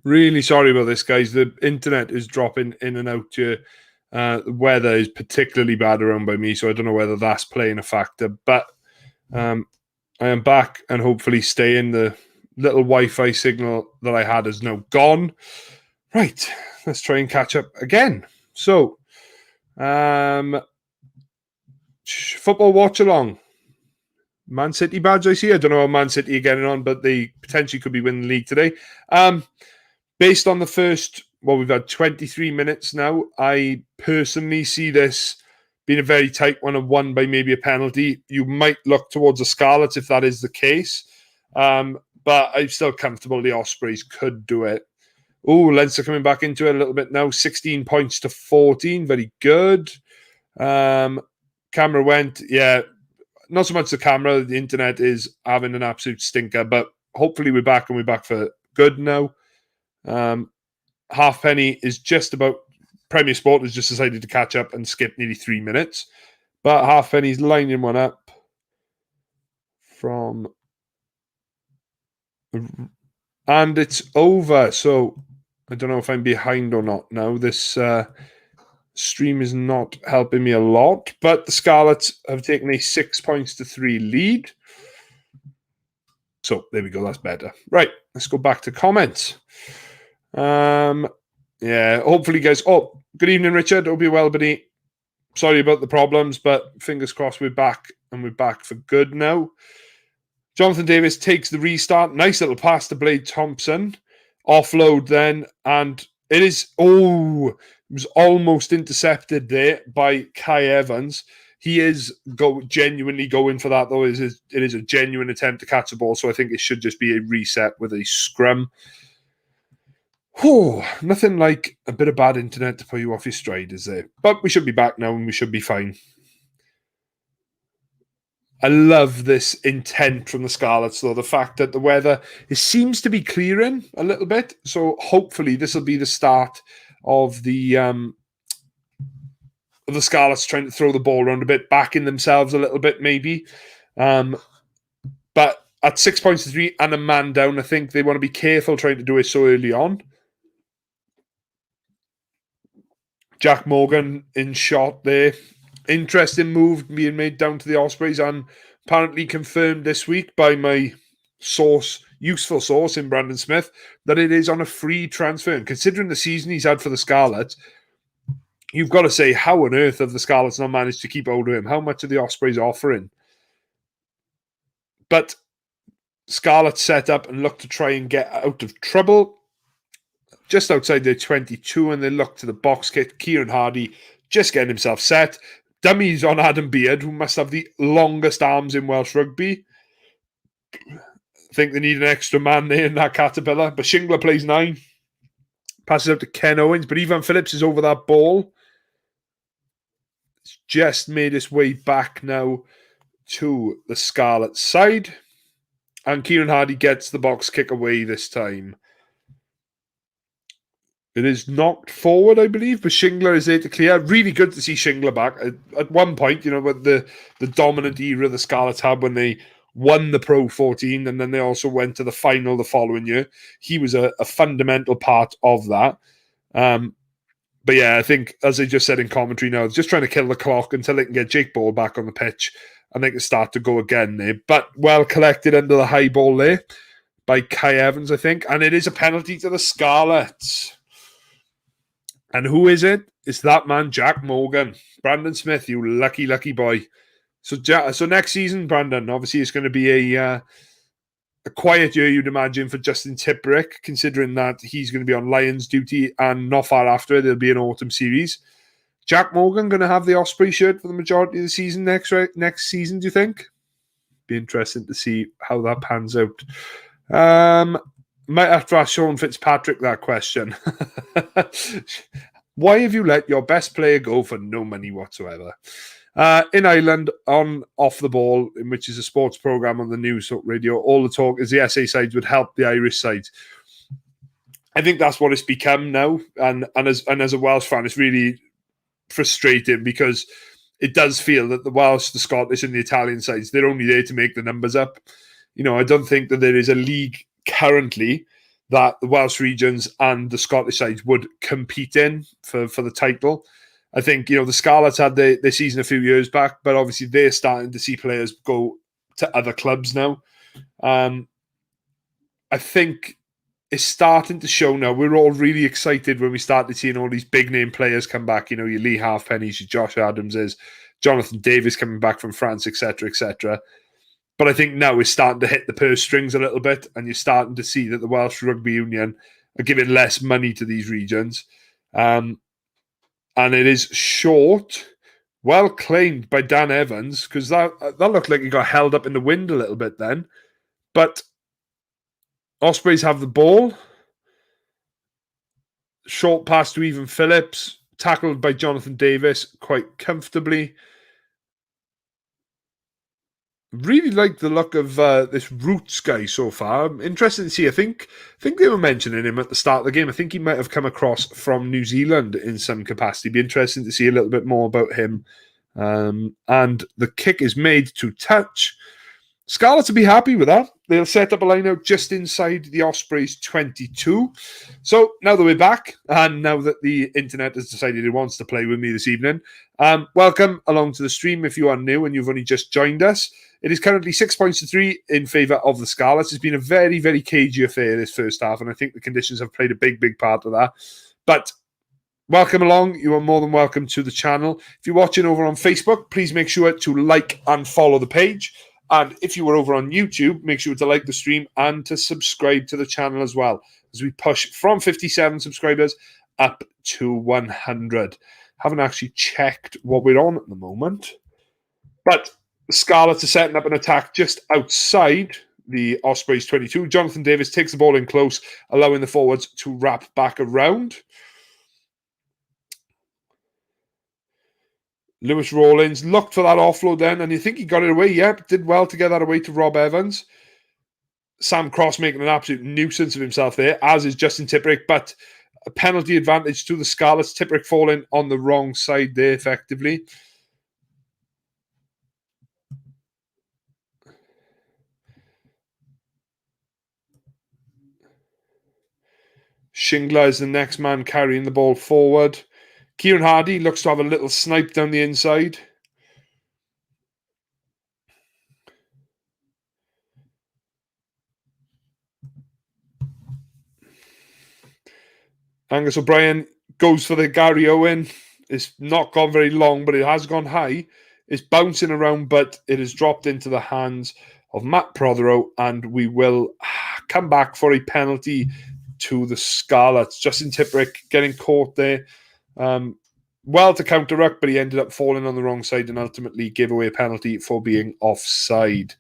Really sorry about this, guys. The internet is dropping in and out here. The weather is particularly bad around by me, so I don't know whether that's playing a factor. But I am back and hopefully staying. The little Wi-Fi signal that I had is now gone. Right, let's try and catch up again. So, football watch along. Man City badge, I see. I don't know how Man City are getting on, but they potentially could be winning the league today. Based on the first, we've had 23 minutes now. I personally see this being a very tight one and won by maybe a penalty. You might look towards the Scarlets if that is the case. But I'm still comfortable the Ospreys could do it. Oh, Leinster coming back into it a little bit now. 16 points to 14. Very good. Camera went, yeah. Not so much the camera. The internet is having an absolute stinker. But hopefully we're back and we're back for good now. Halfpenny is just about... Premier Sport has just decided to catch up and skip nearly 3 minutes. But Halfpenny's lining one up from... And it's over. So I don't know if I'm behind or not now. This stream is not helping me a lot. But the Scarlets have taken a 6 points to 3 lead. So there we go. That's better. Right. Let's go back to comments. Yeah, hopefully, guys. Oh, good evening, Richard. Hope you're well, buddy. Sorry about the problems, but fingers crossed we're back and we're back for good now. Jonathan Davis takes the restart. Nice little pass to Blade Thompson. Offload then, and it is... Oh, it was almost intercepted there by Kai Evans. He is genuinely going for that, though. It is a genuine attempt to catch the ball, so I think it should just be a reset with a scrum. Oh, nothing like a bit of bad internet to put you off your stride, is there? But we should be back now and we should be fine. I love this intent from the Scarlets, though. The fact that the weather seems to be clearing a little bit. So hopefully this will be the start of the Scarlets trying to throw the ball around a bit, backing themselves a little bit maybe. But at 6 points to 3 and a man down, I think they want to be careful trying to do it so early on. Jack Morgan in shot there. Interesting move being made down to the Ospreys and apparently confirmed this week by my useful source in Brandon Smith, that it is on a free transfer. And considering the season he's had for the Scarlets, you've got to say, how on earth have the Scarlets not managed to keep hold of him? How much are the Ospreys offering? But Scarlets set up and look to try and get out of trouble. Just outside their 22, and they look to the box kick. Kieran Hardy just getting himself set. Dummies on Adam Beard, who must have the longest arms in Welsh rugby. I think they need an extra man there in that caterpillar. But Shingler plays 9. Passes out to Ken Owens, but Ivan Phillips is over that ball. It's just made its way back now to the Scarlet side. And Kieran Hardy gets the box kick away this time. It is knocked forward, I believe, but Shingler is there to clear. Really good to see Shingler back. At one point, with the dominant era the Scarlets had when they won the Pro 14, and then they also went to the final the following year. He was a fundamental part of that. But yeah, I think, as I just said in commentary now, just trying to kill the clock until they can get Jake Ball back on the pitch, and they can start to go again there. But well collected under the high ball there by Kai Evans, I think. And it is a penalty to the Scarlets. And who is it? It's that man, Jack Morgan. Brandon Smith, you lucky, lucky boy. So next season, Brandon, obviously it's going to be a quiet year, you'd imagine, for Justin Tipperick, considering that he's going to be on Lions duty, and not far after there'll be an autumn series. Jack Morgan going to have the Osprey shirt for the majority of the season next season, do you think? Be interesting to see how that pans out. Might have to ask Sean Fitzpatrick that question. Why have you let your best player go for no money whatsoever? In Ireland, on Off the Ball, which is a sports program on the news radio, all the talk is the SA sides would help the Irish sides. I think that's what it's become now, and as a Welsh fan, it's really frustrating because it does feel that the Welsh, the Scottish, and the Italian sides, they're only there to make the numbers up. I don't think that there is a league currently that the Welsh regions and the Scottish sides would compete in for the title. I think, the Scarlets had their season a few years back, but obviously they're starting to see players go to other clubs now. I think it's starting to show now. We're all really excited when we started seeing all these big name players come back. Your Lee Halfpennies, your Josh Adamses, Jonathan Davis coming back from France, etc., etc. But I think now we're starting to hit the purse strings a little bit, and you're starting to see that the Welsh Rugby Union are giving less money to these regions. And it is short, well claimed by Dan Evans, because that looked like he got held up in the wind a little bit then. But Ospreys have the ball. Short pass to Even Phillips, tackled by Jonathan Davis quite comfortably. Really like the look of this Roots guy so far. I'm interested to see. I think they were mentioning him at the start of the game. I think he might have come across from New Zealand in some capacity. Be interesting to see a little bit more about him. And the kick is made to touch. Scarlets will be happy with that. They'll set up a line out just inside the Ospreys 22. So now that we're back, and now that the internet has decided it wants to play with me this evening, welcome along to the stream if you are new and you've only just joined us. It is currently 6 points to 3 in favour of the Scarlets. It's been a very, very cagey affair this first half, and I think the conditions have played a big, big part of that. But welcome along. You are more than welcome to the channel. If you're watching over on Facebook, please make sure to like and follow the page. And if you were over on YouTube, make sure to like the stream and to subscribe to the channel as well, as we push from 57 subscribers up to 100. Haven't actually checked what we're on at the moment. But the Scarlets are setting up an attack just outside the Ospreys 22. Jonathan Davis takes the ball in close, allowing the forwards to wrap back around. Lewis Rawlins looked for that offload then, and you think he got it away. Yep, did well to get that away to Rob Evans. Sam Cross making an absolute nuisance of himself there, as is Justin Tipuric, but a penalty advantage to the Scarlets. Tipuric falling on the wrong side there, effectively. Shingler is the next man carrying the ball forward. Kieran Hardy looks to have a little snipe down the inside. Angus O'Brien goes for the Gary Owen. It's not gone very long, but it has gone high. It's bouncing around, but it has dropped into the hands of Matt Prothero, and we will come back for a penalty to the Scarlets. Justin Tipuric getting caught there. Well to counter-ruck, but he ended up falling on the wrong side and ultimately gave away a penalty for being offside.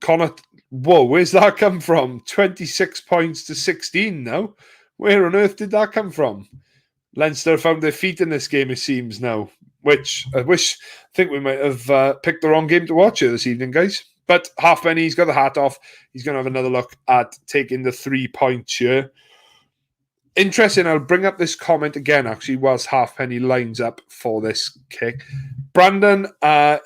Connor, whoa, where's that come from? 26 points to 16 now. Where on earth did that come from? Leinster found their feet in this game, it seems now, which I think we might have picked the wrong game to watch here this evening, guys. But Halfpenny, he's got the hat off. He's going to have another look at taking the 3 points here. Interesting, I'll bring up this comment again, actually, whilst Halfpenny lines up for this kick. Brandon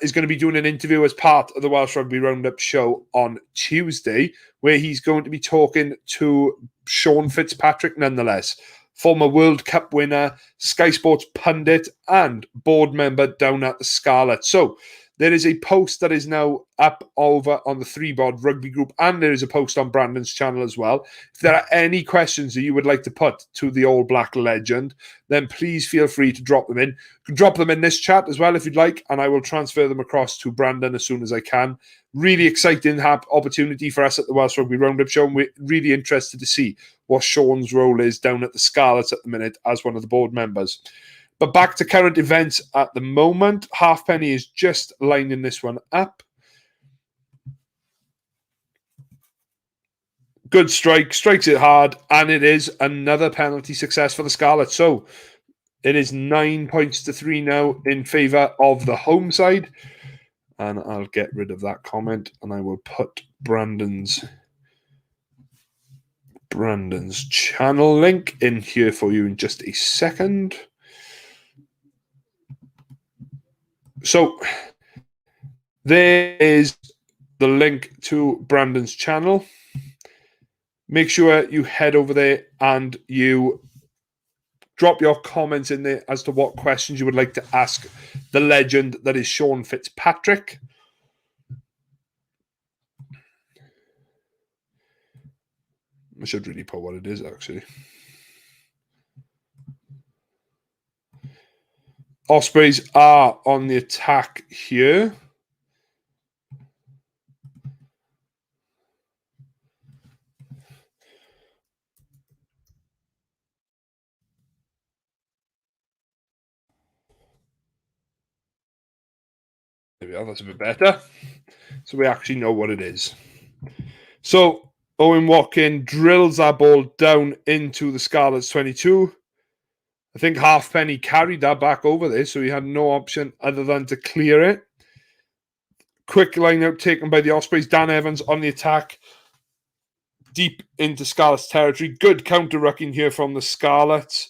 is going to be doing an interview as part of the Welsh Rugby Roundup show on Tuesday, where he's going to be talking to Sean Fitzpatrick, nonetheless, former World Cup winner, Sky Sports pundit, and board member down at the Scarlets. So there is a post that is now up over on the 3bod rugby group, and there is a post on Brandon's channel as well. If there are any questions that you would like to put to the All Black legend, then please feel free to drop them in. You can drop them in this chat as well if you'd like, and I will transfer them across to Brandon as soon as I can. Really exciting opportunity for us at the Welsh Rugby Roundup show, and we're really interested to see what Sean's role is down at the Scarlets at the minute as one of the board members. But back to current events at the moment. Halfpenny is just lining this one up. Good strike, strikes it hard, and it is another penalty success for the Scarlets. So it is 9 points to 3 now in favour of the home side. And I'll get rid of that comment, and I will put Brandon's channel link in here for you in just a second. So there is the link to Brandon's channel. Make sure you head over there and you drop your comments in there as to what questions you would like to ask the legend that is Sean Fitzpatrick. I should really put what it is, actually. Ospreys are on the attack here. There we are, that's a bit better. So we actually know what it is. So Owen Watkin drills that ball down into the Scarlets 22. I think Halfpenny carried that back over there, so he had no option other than to clear it. Quick line out taken by the Ospreys. Dan Evans on the attack. Deep into Scarlets territory. Good counter-rucking here from the Scarlets.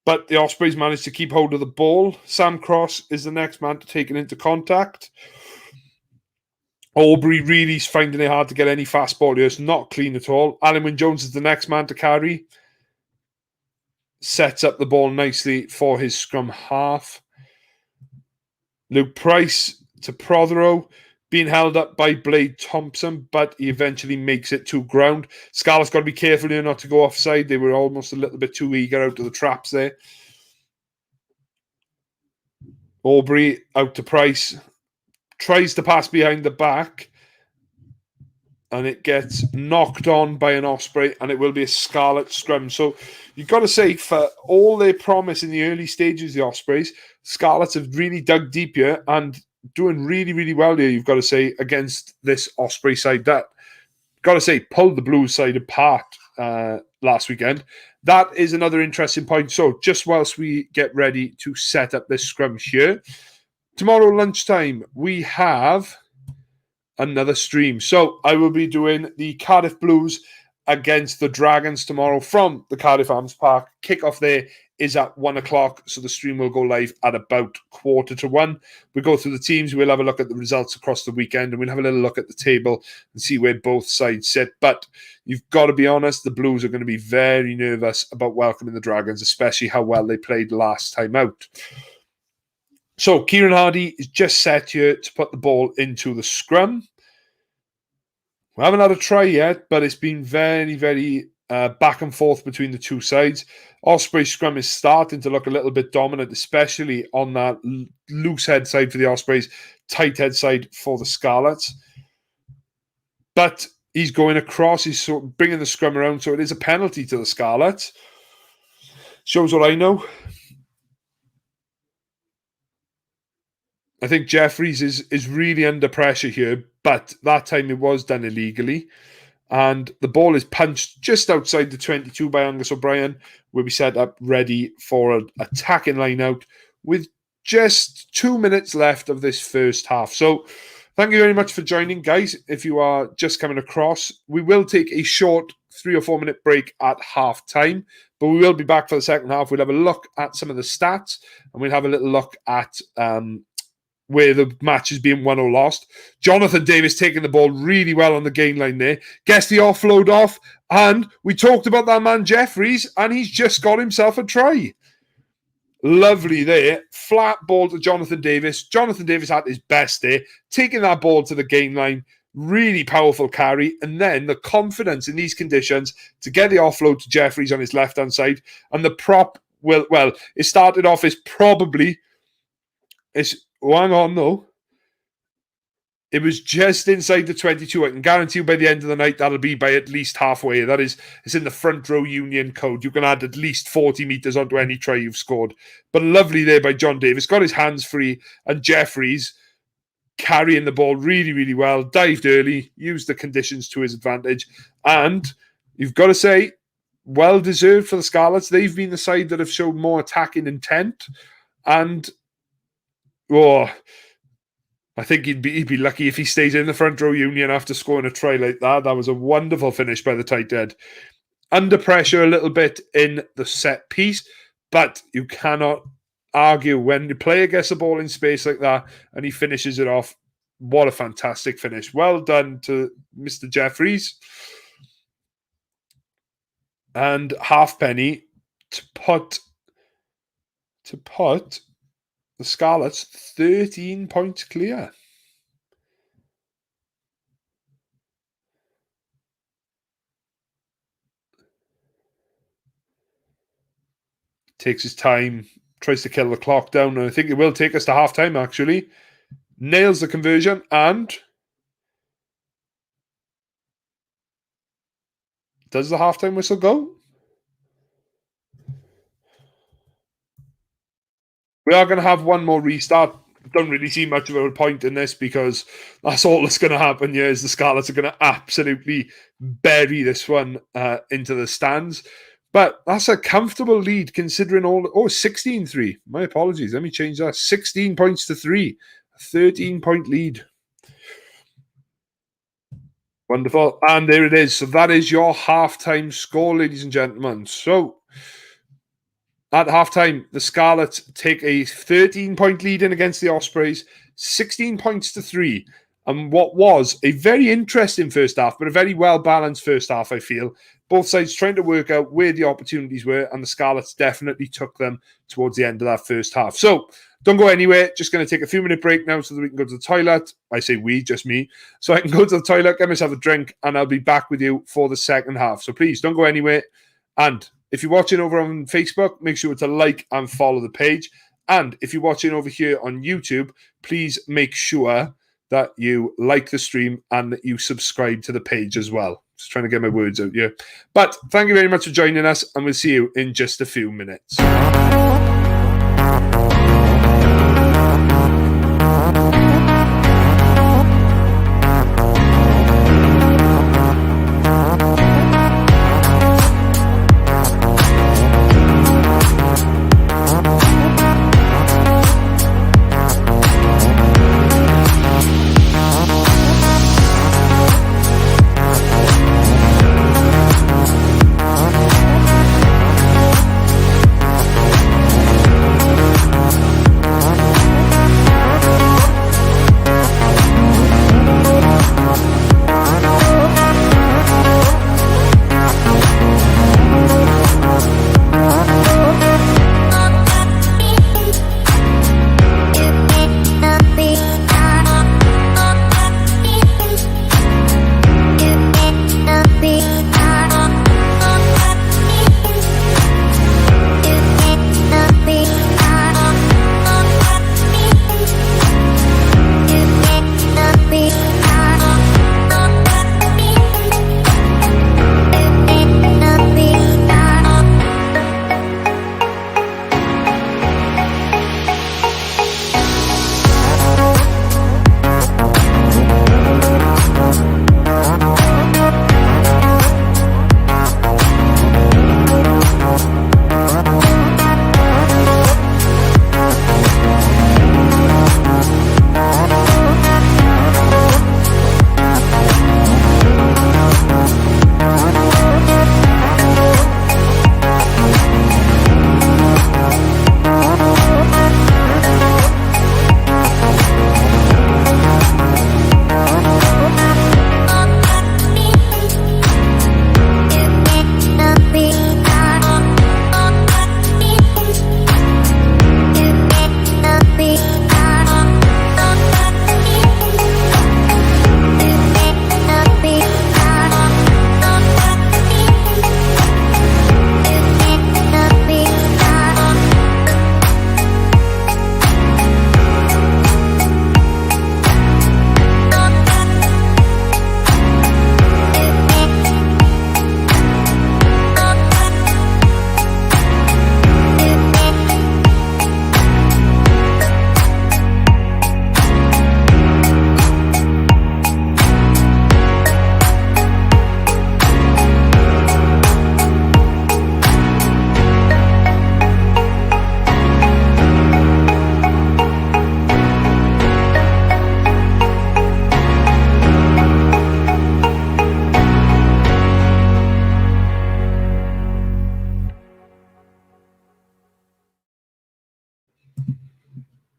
But the Ospreys managed to keep hold of the ball. Sam Cross is the next man to take it into contact. Aubrey really is finding it hard to get any fast ball here. It's not clean at all. Alan Wynne-Jones is the next man to carry. Sets up the ball nicely for his scrum half. Luke Price to Prothero. Being held up by Blade Thompson, but he eventually makes it to ground. Scarlett's got to be careful here not to go offside. They were almost a little bit too eager out of the traps there. Aubrey out to Price. Tries to pass behind the back. And it gets knocked on by an Osprey, and it will be a Scarlet scrum. So you've got to say, for all their promise in the early stages, the Ospreys, Scarlets have really dug deep here and doing really, really well here, you've got to say, against this Osprey side that, got to say, pulled the Blues side apart last weekend. That is another interesting point. So just whilst we get ready to set up this scrum here, tomorrow lunchtime, we have another stream. So I will be doing the Cardiff Blues against the Dragons tomorrow from the Cardiff Arms Park. Kickoff there is at 1 o'clock, so the stream will go live at about 1:45. We'll go through the teams, we'll have a look at the results across the weekend, and we'll have a little look at the table and see where both sides sit. But you've got to be honest, the Blues are going to be very nervous about welcoming the Dragons, especially how well they played last time out. So Kieran Hardy is just set here to put the ball into the scrum. We haven't had a try yet, but it's been very, very back and forth between the two sides. Osprey scrum is starting to look a little bit dominant, especially on that loose head side for the Ospreys, tight head side for the Scarlets. But he's going across, he's sort of bringing the scrum around, so it is a penalty to the Scarlets. Shows what I know. I think Jeffries is really under pressure here, but that time it was done illegally. And the ball is punched just outside the 22 by Angus O'Brien. We'll be set up ready for an attacking line out with just 2 minutes left of this first half. So thank you very much for joining, guys. If you are just coming across, we will take a short 3 or 4 minute break at half time, but we will be back for the second half. We'll have a look at some of the stats, and we'll have a little look at where the match is being won or lost. Jonathan Davis taking the ball really well on the gain line there. Gets the offload off. And we talked about that man Jeffries, and he's just got himself a try. Lovely there. Flat ball to Jonathan Davis. Jonathan Davis had his best there. Taking that ball to the gain line. Really powerful carry. And then the confidence in these conditions to get the offload to Jeffries on his left-hand side. And the prop, well, it started off as probably... hang on, though. It was just inside the 22. I can guarantee you by the end of the night, that'll be by at least halfway. That is, it's in the front row union code. You can add at least 40 metres onto any try you've scored. But lovely there by John Davis. Got his hands free. And Jeffries carrying the ball really, really well. Dived early. Used the conditions to his advantage. And you've got to say, well deserved for the Scarlets. They've been the side that have showed more attacking intent. And... I think he'd be lucky if he stays in the front row union after scoring a try like that. That was a wonderful finish by the tight head. Under pressure a little bit in the set piece, but you cannot argue when the player gets the ball in space like that and he finishes it off. what a fantastic finish. Well done to Mr. Jeffries and Halfpenny to put the Scarlets 13 points clear. Takes his time, tries to kill the clock down, and I think it will take us to half-time, actually. Nails the conversion, and does the half-time whistle go? We are going to have one more restart. Don't really see much of a point in this because that's all that's going to happen here is the Scarlets are going to absolutely bury this one into the stands. But that's a comfortable lead considering all... 16-3. My apologies. Let me change that. 16 points to 3. A 13-point lead. Wonderful. And there it is. So that is your halftime score, ladies and gentlemen. So at halftime, the Scarlets take a 13-point lead in against the Ospreys, 16 points to 3. And what was a very interesting first half, but a very well-balanced first half, I feel. Both sides trying to work out where the opportunities were, and the Scarlets definitely took them towards the end of that first half. So don't go anywhere. Just going to take a few-minute break now so that we can go to the toilet. I say we, just me. So I can go to the toilet, get myself a drink, and I'll be back with you for the second half. So please don't go anywhere. And if you're watching over on Facebook, make sure to like and follow the page. And if you're watching over here on YouTube, please make sure that you like the stream and that you subscribe to the page as well. Just trying to get my words out here. But thank you very much for joining us, and we'll see you in just a few minutes.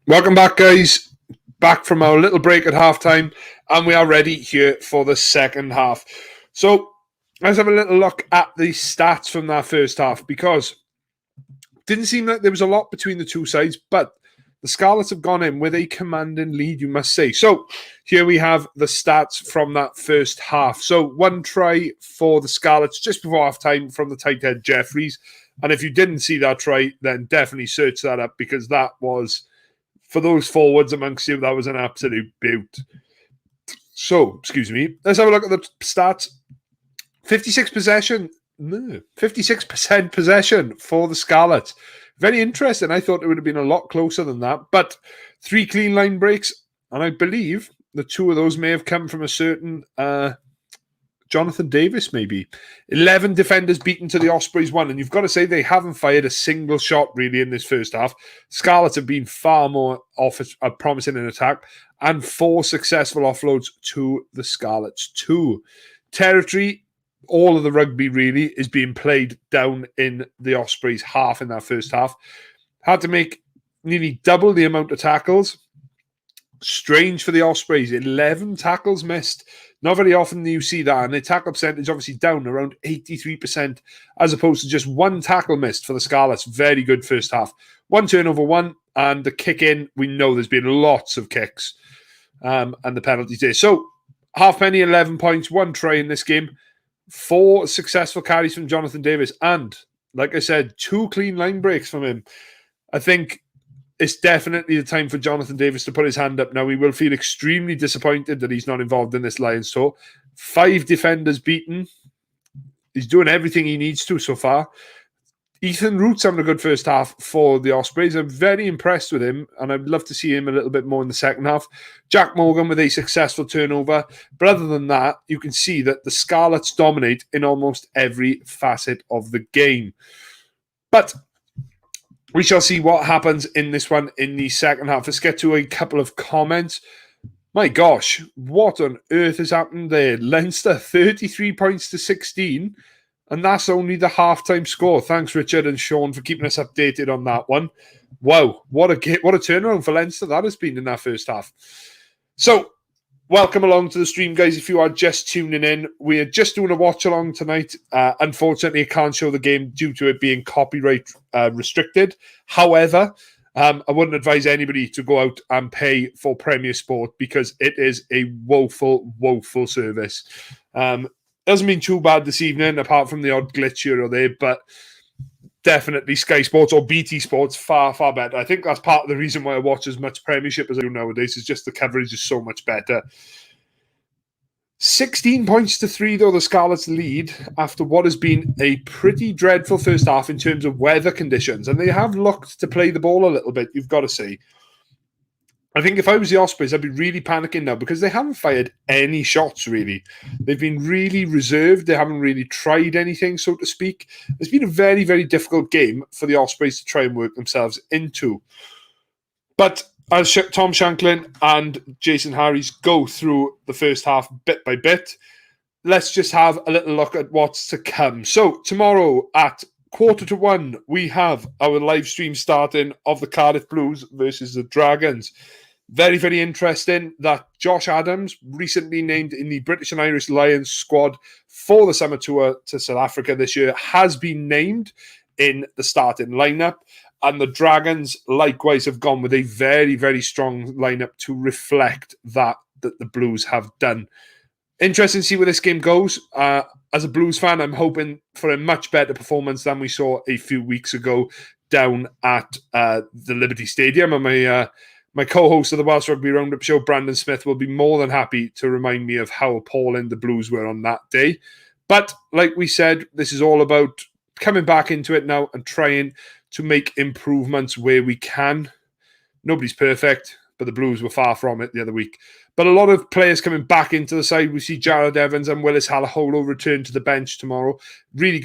Welcome back, guys. back from our little break at halftime, and we are ready here for the second half. So let's have a little look at the stats from that first half, because it didn't seem like there was a lot between the two sides, but the Scarlets have gone in with a commanding lead, you must say. So here we have the stats from that first half. So 1 try for the Scarlets just before halftime from the tight head Jeffries. And if you didn't see that try, then definitely search that up, because that was, for those forwards amongst you, that was an absolute beaut. So, excuse me, let's have a look at the stats. 56% possession for the Scarlets. Very interesting. I thought it would have been a lot closer than that. But 3 clean line breaks, and I believe the 2 of those may have come from a certain Jonathan Davis, maybe. 11 defenders beaten to the Ospreys 1. And you've got to say they haven't fired a single shot, really, in this first half. Scarlets have been far more promising in attack. And 4 successful offloads to the Scarlets 2. Territory, all of the rugby really is being played down in the Ospreys half in that first half. Had to make nearly double the amount of tackles. Strange for the Ospreys, 11 tackles missed. Not very often do you see that, and the tackle percentage obviously down around 83%, as opposed to just 1 tackle missed for the Scarlets. Very good first half. 1 turnover, 1, and the kick in, we know there's been lots of kicks, and the penalties there. So, Halfpenny, 11 points, 1 try in this game. 4 successful carries from Jonathan Davis, and, like I said, 2 clean line breaks from him. I think it's definitely the time for Jonathan Davis to put his hand up now. He will feel extremely disappointed that he's not involved in this Lions tour. 5 defenders beaten. He's doing everything he needs to so far. Ethan Root's having a good first half for the Ospreys. I'm very impressed with him, and I'd love to see him a little bit more in the second half. Jack Morgan with a successful turnover. But other than that, you can see that the Scarlets dominate in almost every facet of the game. But we shall see what happens in this one in the second half. Let's get to a couple of comments. My gosh, what on earth has happened there? Leinster, 33 points to 16. And that's only the halftime score. Thanks, Richard and Sean, for keeping us updated on that one. Wow, what a turnaround for Leinster that has been in that first half. So, welcome along to the stream, guys. If you are just tuning in, we are just doing a watch-along tonight. Unfortunately, I can't show the game due to it being copyright restricted. However, I wouldn't advise anybody to go out and pay for Premier Sport, because it is a woeful, woeful service. Doesn't mean too bad this evening, apart from the odd glitch here or there, but definitely Sky Sports or BT Sports far, far better. I think that's part of the reason why I watch as much Premiership as I do nowadays, is just the coverage is so much better. 16 points to 3, though, the Scarlets lead after what has been a pretty dreadful first half in terms of weather conditions. And they have looked to play the ball a little bit, you've got to say. I think if I was the Ospreys, I'd be really panicking now, because they haven't fired any shots, really. They've been really reserved. They haven't really tried anything, so to speak. It's been a very, very difficult game for the Ospreys to try and work themselves into. But as Tom Shanklin and Jason Harries go through the first half bit by bit, let's just have a little look at what's to come. So tomorrow at 1:45, we have our live stream starting of the Cardiff Blues versus the Dragons. Very, very interesting that Josh Adams, recently named in the British and Irish Lions squad for the summer tour to South Africa this year, has been named in the starting lineup. And the Dragons likewise have gone with a very, very strong lineup to reflect that the Blues have done. Interesting to see where this game goes. As a Blues fan, I'm hoping for a much better performance than we saw a few weeks ago down at the Liberty Stadium. And my co-host of the Welsh Rugby Roundup show, Brandon Smith, will be more than happy to remind me of how appalling the Blues were on that day. But like we said, this is all about coming back into it now and trying to make improvements where we can. Nobody's perfect, but the Blues were far from it the other week. But a lot of players coming back into the side. We see Jared Evans and Willis Halaholo return to the bench tomorrow. Really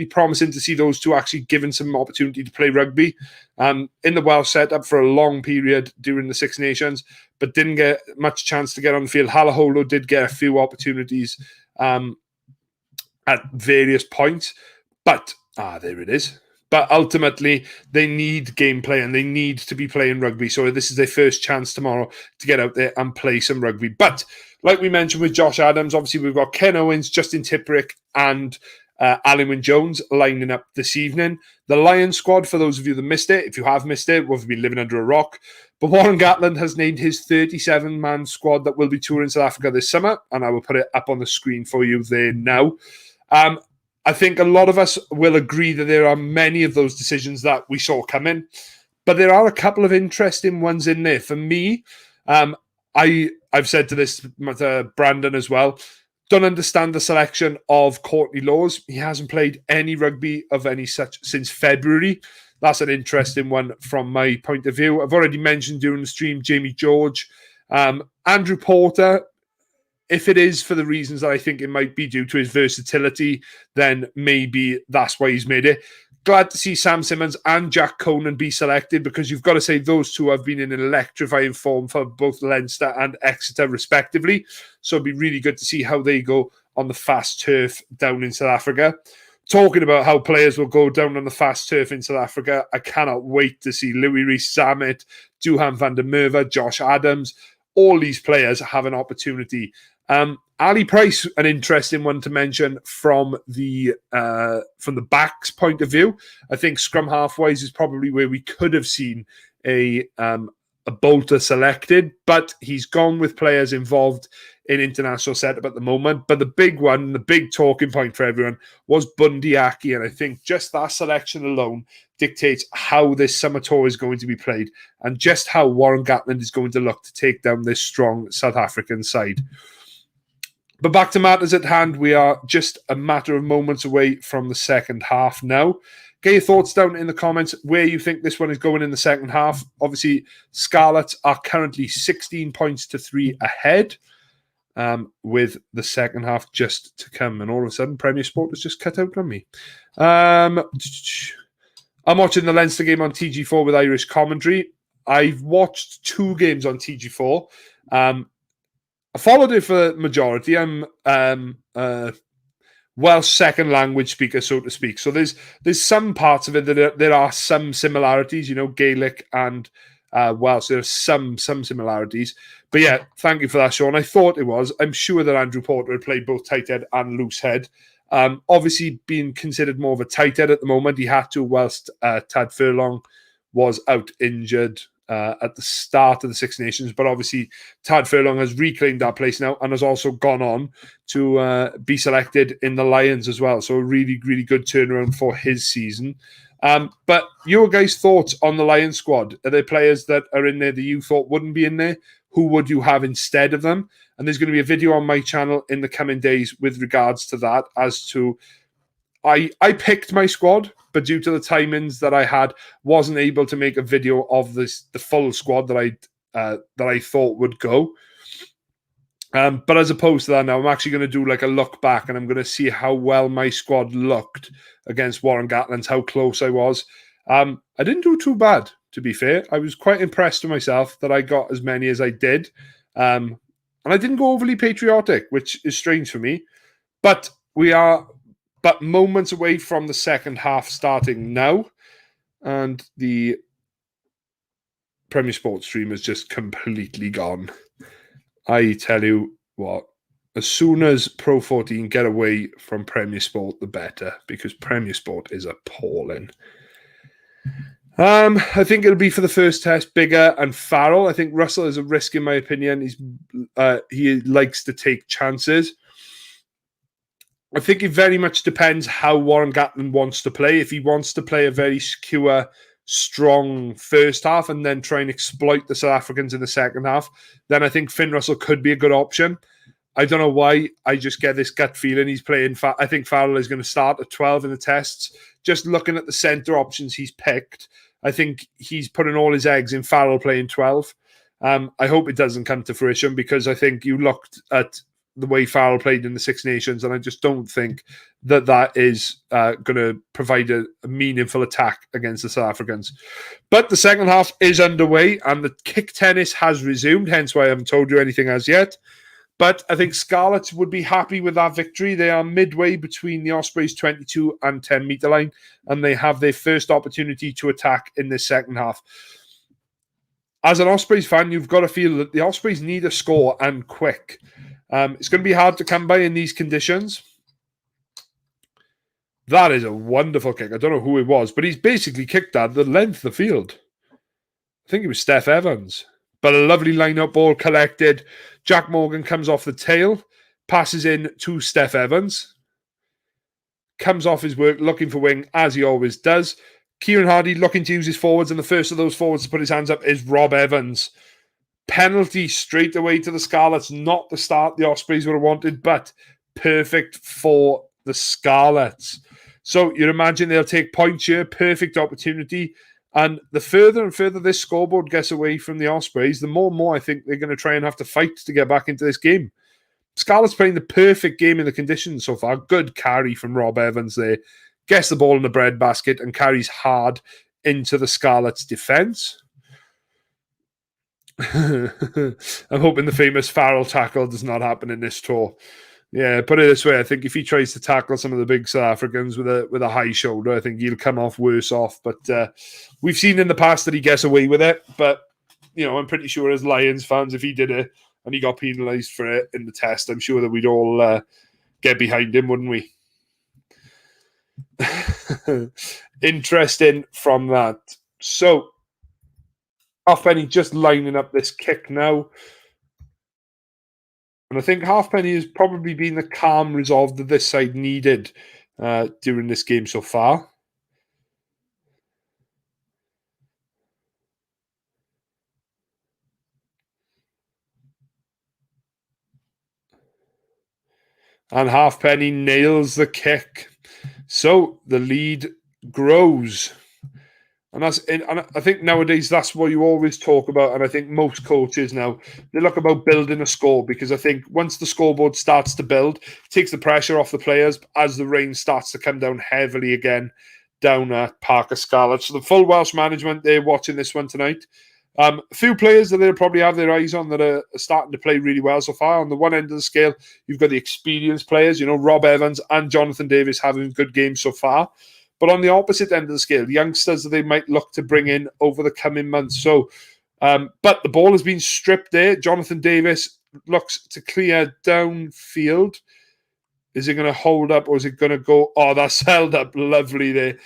promising to see those two actually given some opportunity to play rugby. In the Welsh setup for a long period during the Six Nations, but didn't get much chance to get on the field. Halaholo did get a few opportunities at various points. But, there it is. But ultimately, they need gameplay and they need to be playing rugby. So this is their first chance tomorrow to get out there and play some rugby. But like we mentioned with Josh Adams, obviously we've got Ken Owens, Justin Tipperick, and Alun Wyn Jones lining up this evening. The Lions squad, for those of you that missed it, if you have missed it, we've been living under a rock. But Warren Gatland has named his 37-man squad that will be touring South Africa this summer, and I will put it up on the screen for you there now. I think a lot of us will agree that there are many of those decisions that we saw coming, but there are a couple of interesting ones in there. For me, I've said to this to Brandon as well, don't understand the selection of Courtney Laws. He hasn't played any rugby of any such since February. That's an interesting one from my point of view. I've already mentioned during the stream Jamie George. Andrew Porter, if it is for the reasons that I think it might be due to his versatility, then maybe that's why he's made it. Glad to see Sam Simmons and Jack Conan be selected, because you've got to say those two have been in an electrifying form for both Leinster and Exeter respectively. So it'd be really good to see how they go on the fast turf down in South Africa. Talking about how players will go down on the fast turf in South Africa, I cannot wait to see Louis Rees-Zammit, Duhan van der Merwe, Josh Adams. All these players have an opportunity. Ali Price, an interesting one to mention from the backs point of view. I think scrum half-wise is probably where we could have seen a bolter selected, but he's gone with players involved in international setup at the moment. But the big one, the big talking point for everyone was Bundy Aki, and I think just that selection alone dictates how this summer tour is going to be played and just how Warren Gatland is going to look to take down this strong South African side. But back to matters at hand, we are just a matter of moments away from the second half now. Get your thoughts down in the comments where you think this one is going in the second half. Obviously, Scarlets are currently 16 points to 3 ahead, with the second half just to come. And all of a sudden, Premier Sport has just cut out on me. I'm watching the Leinster game on TG4 with Irish commentary. I've watched 2 games on TG4. I followed it for the majority. I'm Welsh second language speaker, so to speak. So there's some parts of it that there are some similarities, Gaelic and Welsh. There are some similarities. But yeah, thank you for that, Sean. I thought it was. I'm sure that Andrew Porter had played both tight head and loose head. Obviously being considered more of a tight head at the moment. He had to whilst Tad Furlong was out injured at the start of the Six Nations, but obviously Tad Furlong has reclaimed that place now and has also gone on to be selected in the Lions as well. So a really, really good turnaround for his season. But your guys' thoughts on the Lions squad? Are there players that are in there that you thought wouldn't be in there? Who would you have instead of them? And there's going to be a video on my channel in the coming days with regards to that, as to I picked my squad, but due to the timings that I had, wasn't able to make a video of the full squad that I thought would go. But as opposed to that, now I'm actually going to do like a look back, and I'm going to see how well my squad looked against Warren Gatland's, how close I was. I didn't do too bad, to be fair. I was quite impressed with myself that I got as many as I did. And I didn't go overly patriotic, which is strange for me. But we are moments away from the second half starting now. And the Premier Sports stream is just completely gone. I tell you what, as soon as Pro 14 get away from Premier Sport, the better, because Premier Sport is appalling. I think it'll be for the first test, Bigger and Farrell. I think Russell is a risk, in my opinion. He likes to take chances. I think it very much depends how Warren Gatland wants to play. If he wants to play a very secure, strong first half and then try and exploit the South Africans in the second half, then I think Finn Russell could be a good option. I don't know why. I just get this gut feeling he's playing. I think Farrell is going to start at 12 in the tests. Just looking at the centre options he's picked, I think he's putting all his eggs in Farrell playing 12. I hope it doesn't come to fruition, because I think you looked at the way Farrell played in the Six Nations, and I just don't think that is going to provide a meaningful attack against the South Africans. But the second half is underway, and the kick tennis has resumed, hence why I haven't told you anything as yet. But I think Scarlets would be happy with that victory. They are midway between the Ospreys 22 and 10 metre line, and they have their first opportunity to attack in this second half. As an Ospreys fan, you've got to feel that the Ospreys need a score, and quick. It's going to be hard to come by in these conditions. That is a wonderful kick. I don't know who it was, but he's basically kicked that the length of the field. I think it was Steph Evans. But a lovely line-up ball collected. Jack Morgan comes off the tail, passes in to Steph Evans. Comes off his work, looking for wing, as he always does. Kieran Hardy looking to use his forwards, and the first of those forwards to put his hands up is Rob Evans. Penalty straight away to the Scarlets. Not the start the Ospreys would have wanted, but perfect for the Scarlets. So you'd imagine they'll take points here. Perfect opportunity. And the further and further this scoreboard gets away from the Ospreys, the more and more I think they're going to try and have to fight to get back into this game. Scarlets playing the perfect game in the conditions so far. Good carry from Rob Evans there. Gets the ball in the breadbasket and carries hard into the Scarlets' defence. I'm hoping the famous Farrell tackle does not happen in this tour. Yeah, put it this way, I think if he tries to tackle some of the big South Africans with a high shoulder, I think he'll come off worse off. But we've seen in the past that he gets away with it. But, I'm pretty sure as Lions fans, if he did it and he got penalised for it in the test, I'm sure that we'd all get behind him, wouldn't we? Interesting from that. So, Halfpenny just lining up this kick now. And I think Halfpenny has probably been the calm resolve that this side needed during this game so far. And Halfpenny nails the kick. So the lead grows. And I think nowadays that's what you always talk about. And I think most coaches now, they look about building a score, because I think once the scoreboard starts to build, it takes the pressure off the players as the rain starts to come down heavily again down at Parker Scarlets. So the full Welsh management, they're watching this one tonight. A few players that they'll probably have their eyes on that are starting to play really well so far. On the one end of the scale, you've got the experienced players, Rob Evans and Jonathan Davis having good games so far. But on the opposite end of the scale, youngsters that they might look to bring in over the coming months. So, but the ball has been stripped there. Jonathan Davis looks to clear downfield. Is it going to hold up, or is it going to go? Oh, that's held up lovely there.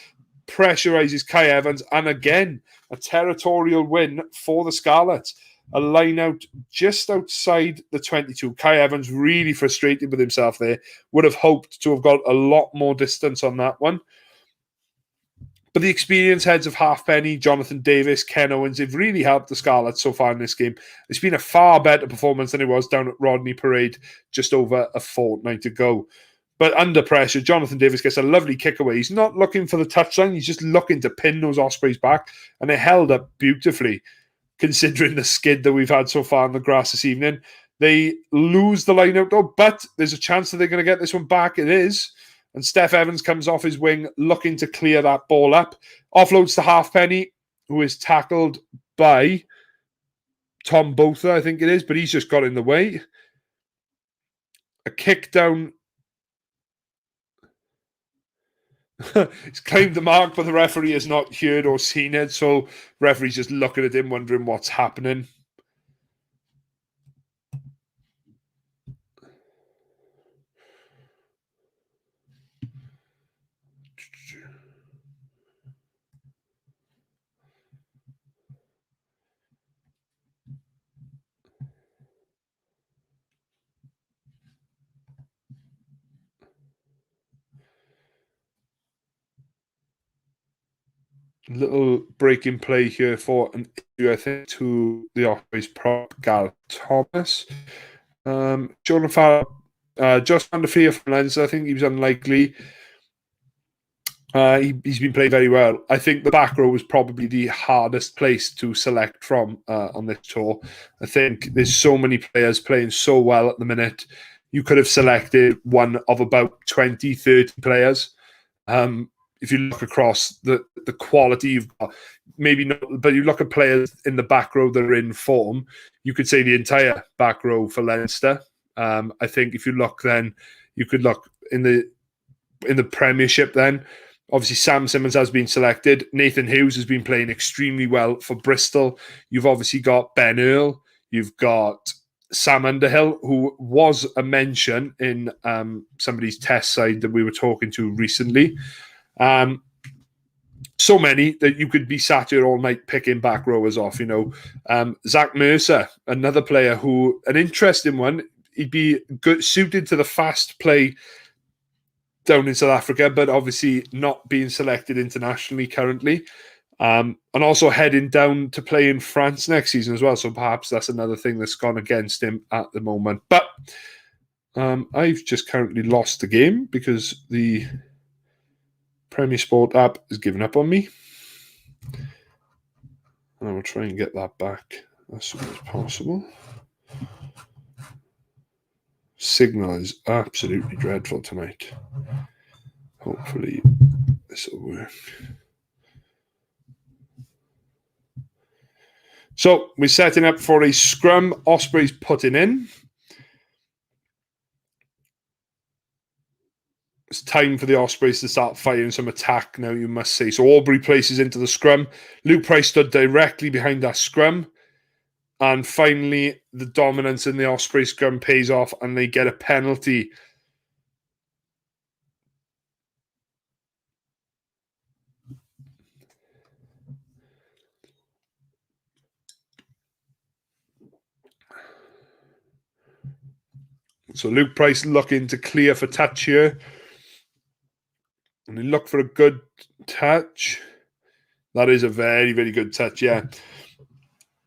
Pressurizes Kai Evans. And again, a territorial win for the Scarlets. A line out just outside the 22. Kai Evans really frustrated with himself there. Would have hoped to have got a lot more distance on that one. But the experience heads of Halfpenny, Jonathan Davis, Ken Owens, they've really helped the Scarlets so far in this game. It's been a far better performance than it was down at Rodney Parade just over a fortnight ago. But under pressure, Jonathan Davis gets a lovely kick away. He's not looking for the touchline. He's just looking to pin those Ospreys back. And they held up beautifully, considering the skid that we've had so far on the grass this evening. They lose the line out, though, but there's a chance that they're going to get this one back. It is. And Steph Evans comes off his wing, looking to clear that ball up. Offloads to Halfpenny, who is tackled by Tom Botha, I think it is, but he's just got in the way. A kick down. He's claimed the mark, but the referee has not heard or seen it. So referee's just looking at him, wondering what's happening. Little breaking play here for an issue, I think, to the Ospreys prop, Gareth Thomas. Jordan Farrell, just under fear from Leinster. I think he was unlikely. He's been playing very well. I think the back row was probably the hardest place to select from on this tour. I think there's so many players playing so well at the minute. You could have selected one of about 20, 30 players. If you look across the quality you've got, maybe not, but you look at players in the back row that are in form, you could say the entire back row for Leinster I think if you look then, you could look in the Premiership then. Obviously, Sam Simmons has been selected. Nathan Hughes has been playing extremely well for Bristol. You've obviously got Ben Earl. You've got Sam Underhill, who was a mention in somebody's test side that we were talking to recently. So many that you could be sat here all night picking back rowers off, Zach Mercer, another player who, an interesting one, he'd be good, suited to the fast play down in South Africa, but obviously not being selected internationally currently. And also heading down to play in France next season as well. So perhaps that's another thing that's gone against him at the moment. But I've just currently lost the game because the Premier Sport app has given up on me. And I will try and get that back as soon as possible. Signal is absolutely dreadful tonight. Hopefully this will work. So we're setting up for a scrum. Ospreys putting in. It's time for the Ospreys to start firing some attack now, you must say. So Aubrey places into the scrum. Luke Price stood directly behind that scrum. And finally, the dominance in the Osprey scrum pays off and they get a penalty. So Luke Price looking to clear for touch here. And he looked for a good touch. That is a very, very good touch, yeah.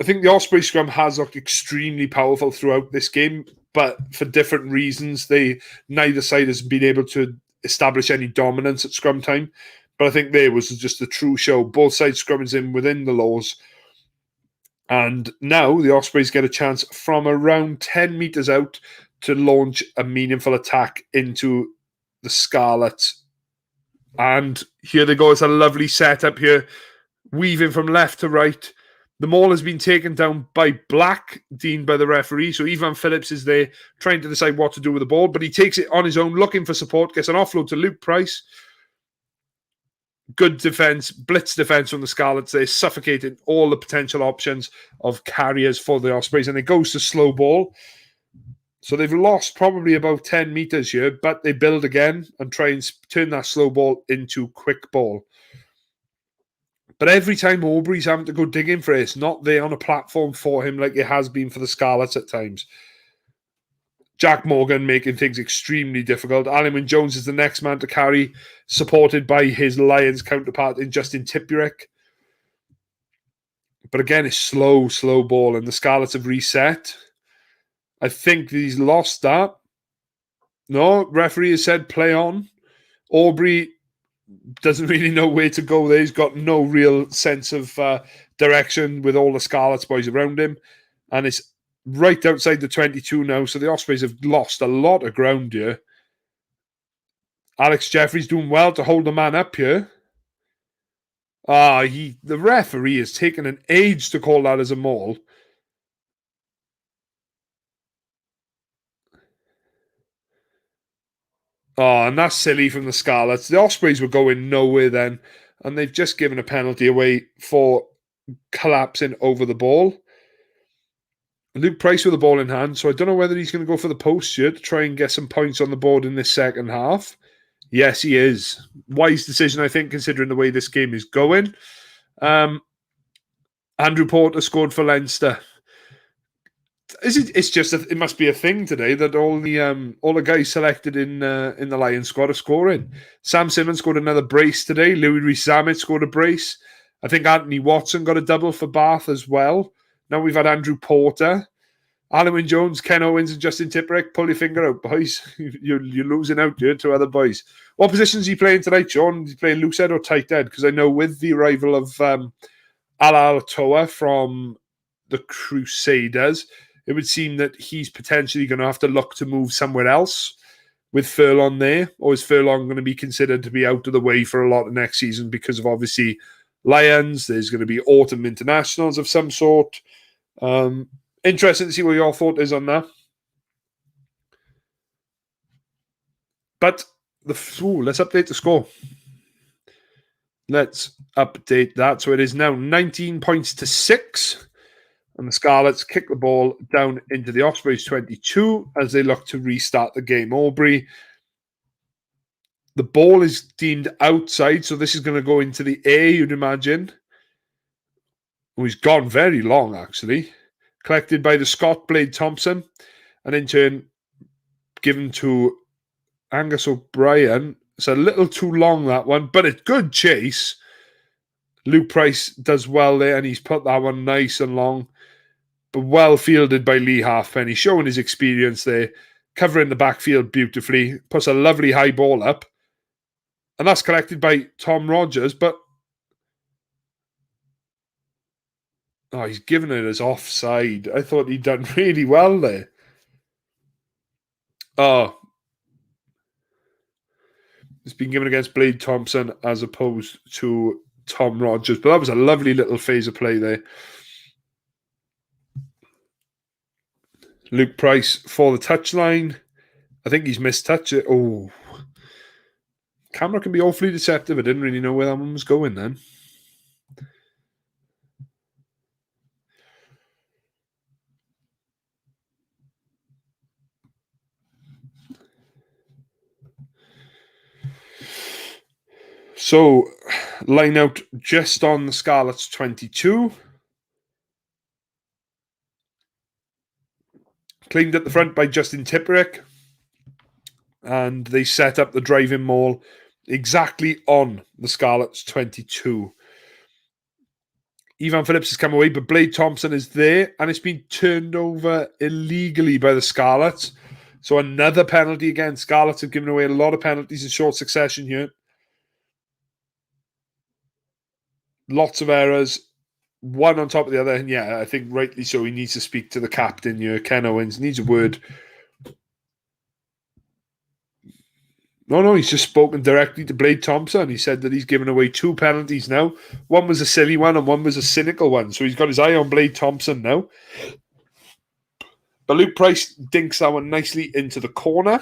I think the Osprey scrum has looked extremely powerful throughout this game, but for different reasons. Neither side has been able to establish any dominance at scrum time. But I think there was just a true show. Both sides scrumming in within the laws. And now the Ospreys get a chance from around 10 metres out to launch a meaningful attack into the Scarlets. And here they go. It's a lovely setup here. Weaving from left to right. The maul has been taken down by Black, deemed by the referee. So Ivan Phillips is there trying to decide what to do with the ball. But he takes it on his own, looking for support. Gets an offload to Luke Price. Good defence, blitz defence from the Scarlets. They're suffocating all the potential options of carriers for the Ospreys. And it goes to slow ball. So they've lost probably about 10 metres here, but they build again and try and turn that slow ball into quick ball. But every time Aubrey's having to go digging for it, it's not there on a platform for him like it has been for the Scarlets at times. Jack Morgan making things extremely difficult. Alan Wynne-Jones is the next man to carry, supported by his Lions counterpart in Justin Tipuric. But again, it's slow ball, and the Scarlets have reset. I think he's lost that. No, referee has said play on. Aubrey doesn't really know where to go there. He's got no real sense of direction with all the Scarlets boys around him. And it's right outside the 22 now. So the Ospreys have lost a lot of ground here. Alex Jeffrey's doing well to hold the man up here. The referee has taken an age to call that as a maul. Oh, and that's silly from the Scarlets. The Ospreys were going nowhere then, and they've just given a penalty away for collapsing over the ball. Luke Price with the ball in hand, so I don't know whether he's going to go for the post here to try and get some points on the board in this second half. Yes, he is. Wise decision, I think, considering the way this game is going. Andrew Porter scored for Leinster. It's just it must be a thing today that all the guys selected in the Lions squad are scoring. Sam Simmons scored another brace today. Louis Rees-Zammit scored a brace. I think Anthony Watson got a double for Bath as well. Now we've had Andrew Porter, Alan Wynne-Jones, Ken Owens, and Justin Tipuric. Pull your finger out, boys. You're losing out here to other boys. What positions are you playing tonight, John? Are you playing loose head or tight head? Because I know with the arrival of Ala Alatoa from the Crusaders, it would seem that he's potentially going to have to look to move somewhere else with Furlong there. Or is Furlong going to be considered to be out of the way for a lot of next season because of obviously Lions? There's going to be autumn internationals of some sort. Interesting to see what your thought is on that. But let's update the score. Let's update that. So it is now 19 points to 6. And the Scarlets kick the ball down into the Ospreys 22 as they look to restart the game. Aubrey, the ball is deemed outside, so this is going to go into the air, you'd imagine. Oh, he's gone very long, actually. Collected by the Scot, Blade Thompson, and in turn given to Angus O'Brien. It's a little too long, that one, but a good chase. Luke Price does well there, and he's put that one nice and long, but well fielded by Lee Halfpenny, showing his experience there, covering the backfield beautifully, puts a lovely high ball up, and that's collected by Tom Rogers, but he's given it as offside. I thought he'd done really well there. It's been given against Blade Thompson as opposed to Tom Rogers, but that was a lovely little phase of play there. Luke Price for the touchline. I think he's mistouched it. Oh, camera can be awfully deceptive. I didn't really know where that one was going then. So, line out just on the Scarlets 22. Cleaned at the front by Justin Tipperick. And they set up the driving maul exactly on the Scarlets 22. Ivan Phillips has come away, but Blade Thompson is there, and it's been turned over illegally by the Scarlets. So another penalty again. Scarlets have given away a lot of penalties in short succession here. Lots of errors, one on top of the other. And yeah, I think rightly so. He needs to speak to the captain here. Ken Owens needs a word. No, he's just spoken directly to Blade Thompson. He said that he's given away 2 penalties now. One was a silly one and one was a cynical one. So he's got his eye on Blade Thompson now. But Luke Price dinks that one nicely into the corner.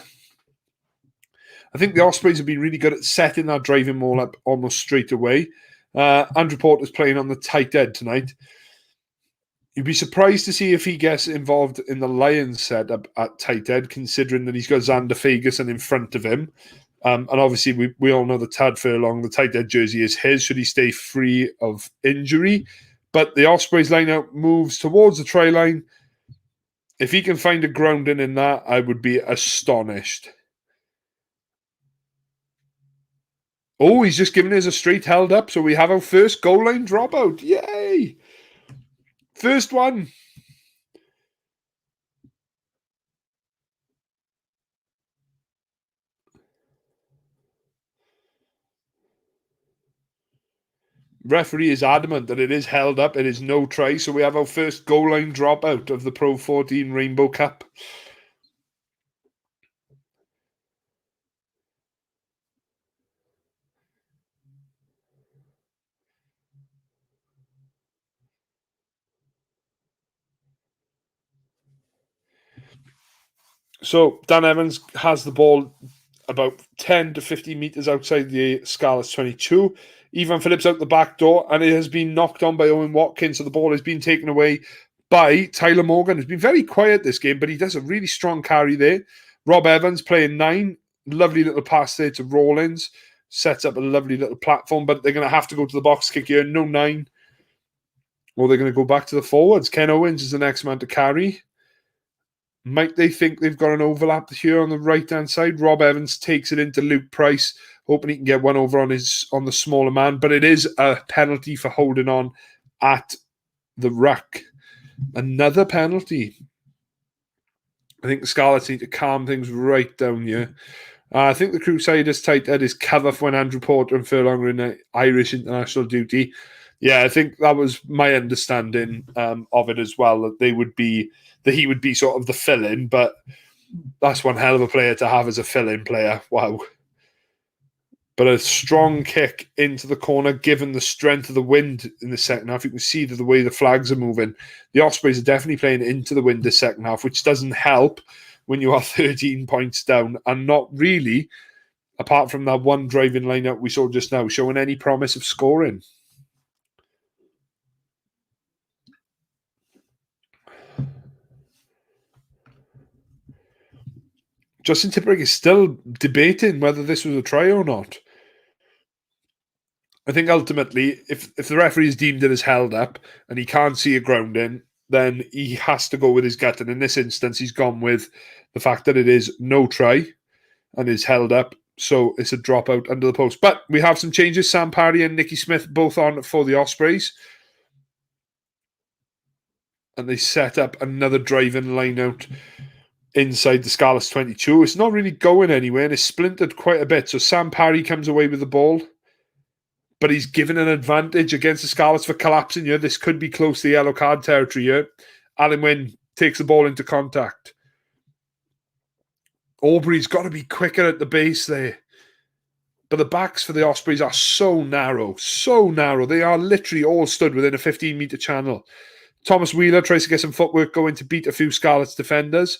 I think the Ospreys have been really good at setting that driving maul up almost straight away. Andrew Porter's playing on the tight end tonight. You'd be surprised to see if he gets involved in the Lions setup at tight end, considering that he's got Xander Ferguson in front of him. And obviously, we all know that Tad Furlong, the tight end jersey, is his, should he stay free of injury. But the Ospreys lineup moves towards the try line. If he can find a grounding in that, I would be astonished. Oh, he's just given us a straight held up. So we have our first goal line dropout. Yay! First one. Referee is adamant that it is held up. It is no try. So we have our first goal line dropout of the Pro 14 Rainbow Cup. So Dan Evans has the ball about 10 to 15 metres outside the Scarlets 22. Ivan Phillips out the back door, and it has been knocked on by Owen Watkins, so the ball has been taken away by Tyler Morgan. He's been very quiet this game, but he does a really strong carry there. Rob Evans playing 9. Lovely little pass there to Rawlins. Sets up a lovely little platform, but they're going to have to go to the box kick here. No 9. Or they're going to go back to the forwards. Ken Owens is the next man to carry. Might they think they've got an overlap here on the right-hand side? Rob Evans takes it into Luke Price, hoping he can get one over on the smaller man, but it is a penalty for holding on at the ruck. Another penalty. I think the Scarlets need to calm things right down here. I think the Crusaders tight end is cover for when Andrew Porter and Furlong are in Irish international duty. Yeah, I think that was my understanding of it as well, that he would be sort of the fill-in, but that's one hell of a player to have as a fill-in player. Wow. But a strong kick into the corner, given the strength of the wind in the second half. You can see the way the flags are moving. The Ospreys are definitely playing into the wind this second half, which doesn't help when you are 13 points down and not really apart from that one driving lineup we saw just now, showing any promise of scoring. Justin Tipuric is still debating whether this was a try or not. I think ultimately, if the referee is deemed it as held up and he can't see a grounding, then he has to go with his gut. And in this instance, he's gone with the fact that it is no try and is held up. So it's a dropout under the post. But we have some changes. Sam Parry and Nicky Smith both on for the Ospreys. And they set up another driving line out inside the Scarlets 22. It's not really going anywhere and it's splintered quite a bit. So Sam Parry comes away with the ball, but he's given an advantage against the Scarlets for collapsing here. This could be close to the yellow card territory here. Alan Wynne takes the ball into contact. Aubrey's got to be quicker at the base there. But the backs for the Ospreys are so narrow, so narrow. They are literally all stood within a 15-metre channel. Thomas Wheeler tries to get some footwork going to beat a few Scarlets defenders.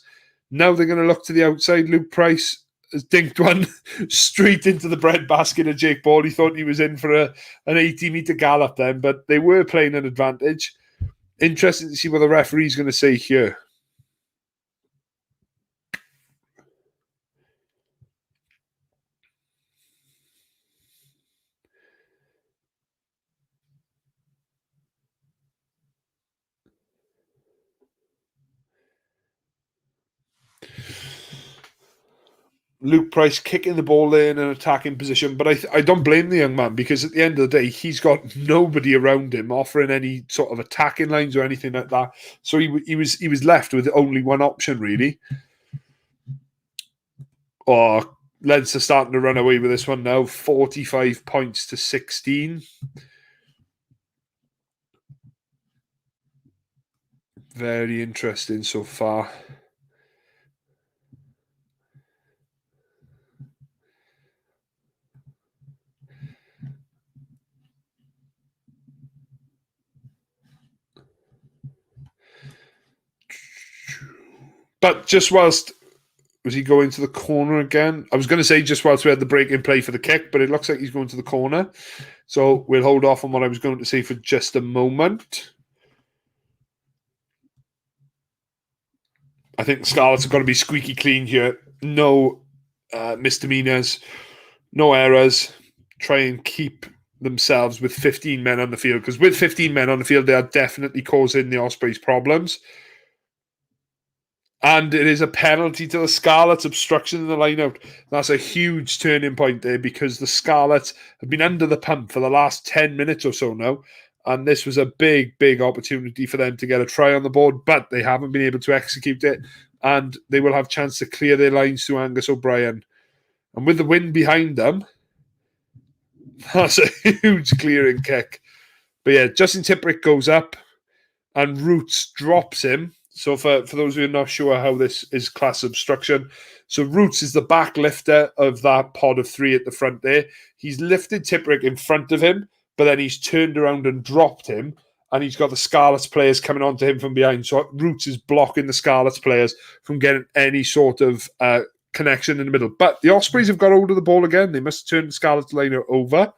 Now they're going to look to the outside. Luke Price has dinked one straight into the breadbasket of Jake Ball. He thought he was in for an 80-metre gallop then, but they were playing an advantage. Interesting to see what the referee's going to say here. Luke Price kicking the ball there in an attacking position, but I don't blame the young man because at the end of the day, he's got nobody around him offering any sort of attacking lines or anything like that. So he was left with only one option really. Oh, Leinster starting to run away with this one now, 45 points to 16. Very interesting so far. But just whilst... Was he going to the corner again? I was going to say just whilst we had the break in play for the kick, but it looks like he's going to the corner. So we'll hold off on what I was going to say for just a moment. I think the Scarlets have got to be squeaky clean here. No misdemeanors, no errors. Try and keep themselves with 15 men on the field, because with 15 men on the field, they are definitely causing the Ospreys problems. And it is a penalty to the Scarlets, obstruction in the line-out. That's a huge turning point there because the Scarlets have been under the pump for the last 10 minutes or so now. And this was a big, big opportunity for them to get a try on the board, but they haven't been able to execute it. And they will have a chance to clear their lines to Angus O'Brien. And with the wind behind them, that's a huge clearing kick. But yeah, Justin Tipuric goes up and Roots drops him. So for those who are not sure how this is class obstruction, so Roots is the back lifter of that pod of three at the front there. He's lifted Tipuric in front of him, but then he's turned around and dropped him, and he's got the Scarlets players coming onto him from behind. So Roots is blocking the Scarlets players from getting any sort of connection in the middle. But the Ospreys have got hold of the ball again. They must turn the Scarlets liner over.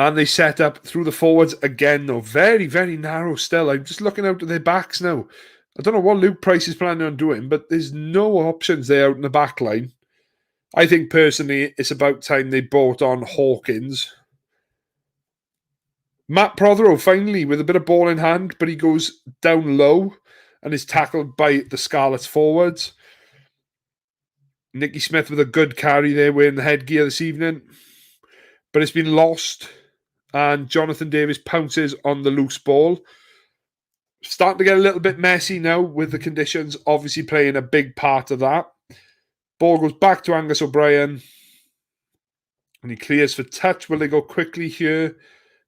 And they set up through the forwards again, though. Very, very narrow still. I'm just looking out at their backs now. I don't know what Luke Price is planning on doing, but there's no options there out in the back line. I think, personally, it's about time they bought on Hawkins. Matt Prothero, finally, with a bit of ball in hand, but he goes down low and is tackled by the Scarlets forwards. Nicky Smith with a good carry there, wearing the headgear this evening. But it's been lost. And Jonathan Davis pounces on the loose ball. Starting to get a little bit messy now with the conditions obviously playing a big part of that. Ball goes back to Angus O'Brien. And he clears for touch. Will they go quickly here?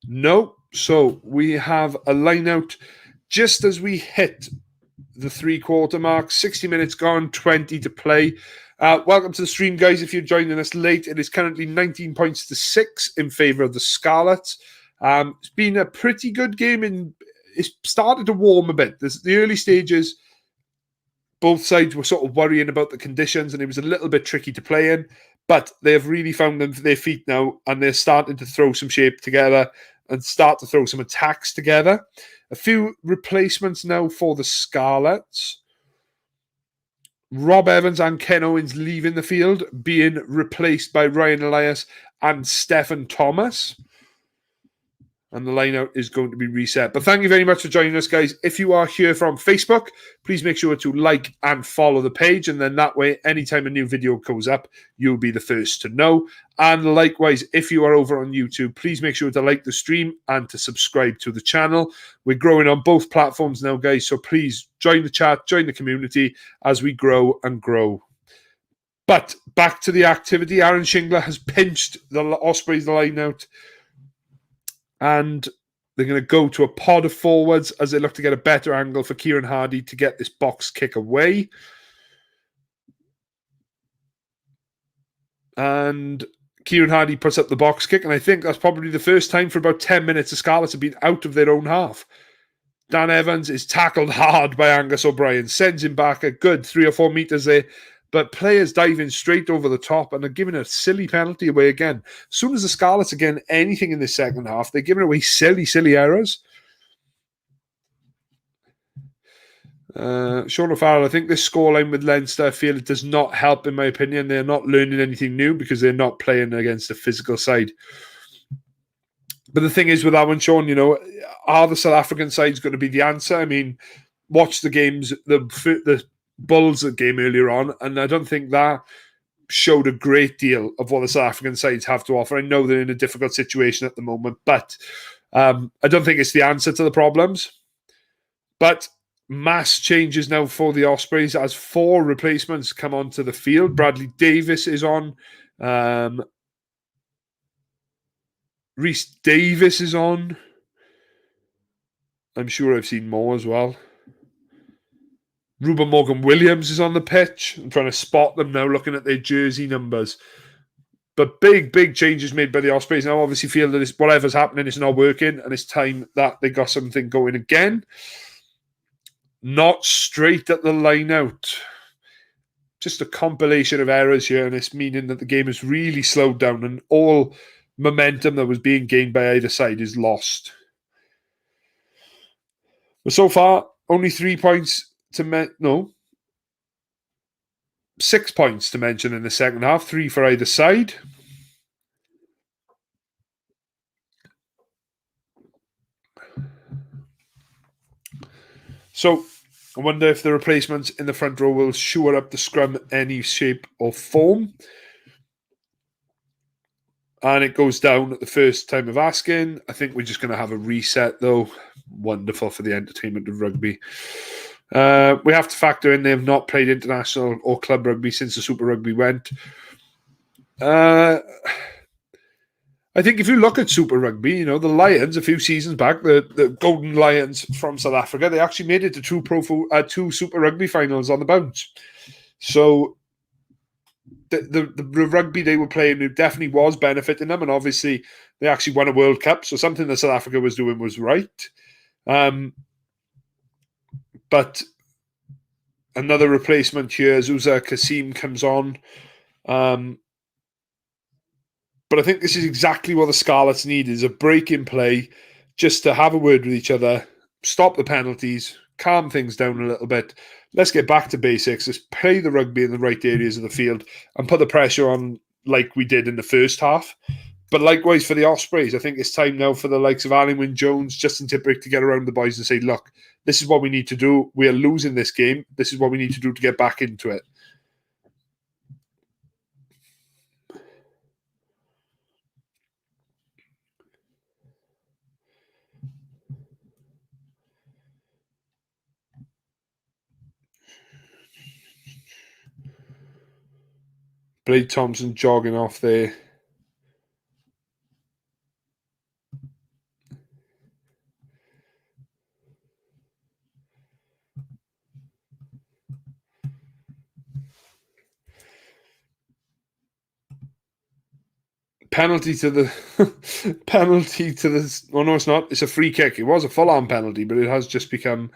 No. So we have a line out just as we hit the 3-quarter mark. 60 minutes gone, 20 to play. Welcome to the stream, guys. If you're joining us late, it is currently 19 points to 6 in favour of the Scarlets. It's been a pretty good game, and it's started to warm a bit. The early stages, both sides were sort of worrying about the conditions, and it was a little bit tricky to play in. But they have really found their feet now, and they're starting to throw some shape together and start to throw some attacks together. A few replacements now for the Scarlets. Rob Evans and Ken Owens leaving the field, being replaced by Ryan Elias and Stephen Thomas. And the lineout is going to be reset. But thank you very much for joining us, guys. If you are here from Facebook, please make sure to like and follow the page. And then that way, anytime a new video goes up, you'll be the first to know. And likewise, if you are over on YouTube, please make sure to like the stream and to subscribe to the channel. We're growing on both platforms now, guys. So please join the chat, join the community as we grow and grow. But back to the activity. Aaron Shingler has pinched the Ospreys lineout. And they're going to go to a pod of forwards as they look to get a better angle for Kieran Hardy to get this box kick away. And Kieran Hardy puts up the box kick, and I think that's probably the first time for about 10 minutes the Scarlets have been out of their own half. Dan Evans is tackled hard by Angus O'Brien, sends him back a good 3 or 4 meters there. But players diving straight over the top and are giving a silly penalty away again. As soon as the Scarlets are getting anything in the second half, they're giving away silly errors. Sean O'Farrell, I think this scoreline with Leinster, I feel it does not help, in my opinion. They're not learning anything new because they're not playing against a physical side. But the thing is with that one, Sean, are the South African sides going to be the answer? I mean, watch the games, the Bulls game earlier on, and I don't think that showed a great deal of what the South African sides have to offer. I know they're in a difficult situation at the moment, but I don't think it's the answer to the problems. But mass changes now for the Ospreys as 4 replacements come onto the field. Bradley Davis is on. Rhys Davis is on. I'm sure I've seen more as well. Ruben Morgan-Williams is on the pitch. I'm trying to spot them now, looking at their jersey numbers. But big changes made by the Ospreys. Now, obviously, feel that whatever's happening is not working, and it's time that they got something going again. Not straight at the line out. Just a compilation of errors here, and it's meaning that the game has really slowed down, and all momentum that was being gained by either side is lost. But so far, only 3 points. 6 points to mention in the second half, 3 for either side. So I wonder if the replacements in the front row will shore up the scrum any shape or form. And it goes down at the first time of asking. I think we're just going to have a reset, though. Wonderful for the entertainment of rugby. We have to factor in they have not played international or club rugby since the Super Rugby went. I think if you look at Super Rugby, the Lions a few seasons back, the Golden Lions from South Africa, they actually made it to 2 Super Rugby finals on the bounce. So the rugby they were playing definitely was benefiting them, and obviously they actually won a World Cup, so something that South Africa was doing was right. But another replacement here, Zuza Kasim comes on. But I think this is exactly what the Scarlets need, is a break in play, just to have a word with each other, stop the penalties, calm things down a little bit. Let's get back to basics. Let's play the rugby in the right areas of the field and put the pressure on like we did in the first half. But likewise for the Ospreys, I think it's time now for the likes of Alan Wynne-Jones, Justin Tipuric to get around the boys and say, look, this is what we need to do. We are losing this game. This is what we need to do to get back into it. Blade Thompson jogging off there. Penalty to the oh no, it's not. It's a free kick. It was a full-on penalty, but it has just become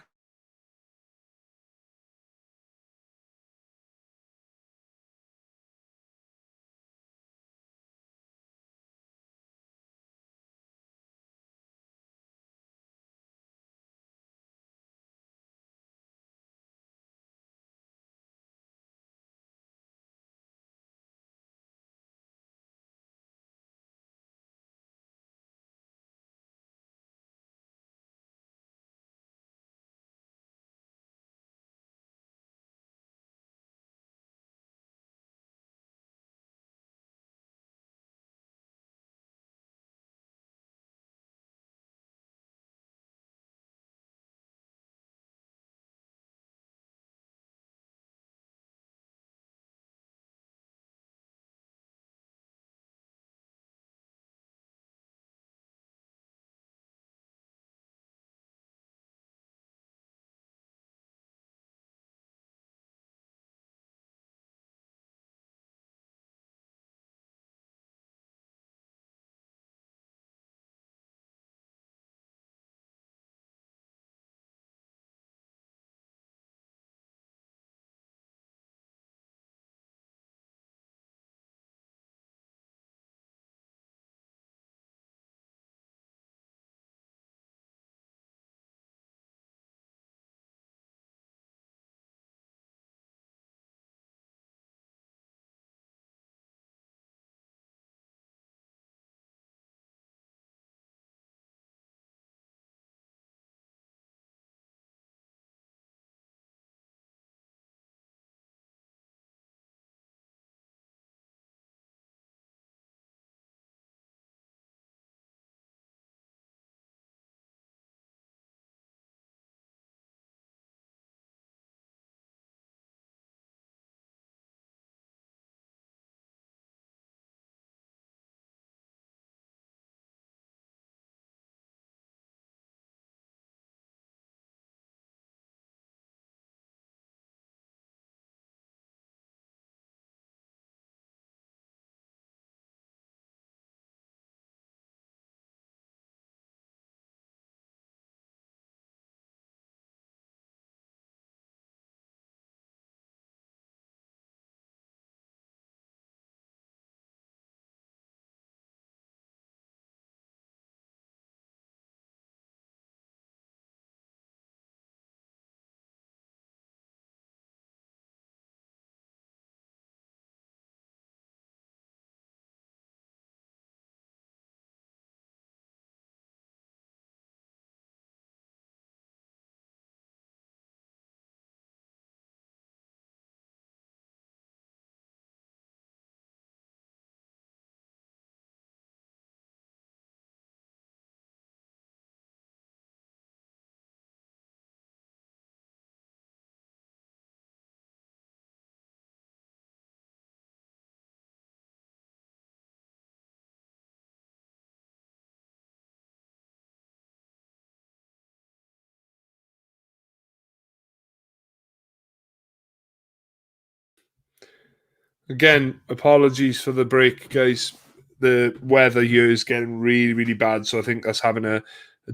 Again, apologies for the break, guys. The weather here is getting really, really bad, so I think that's having a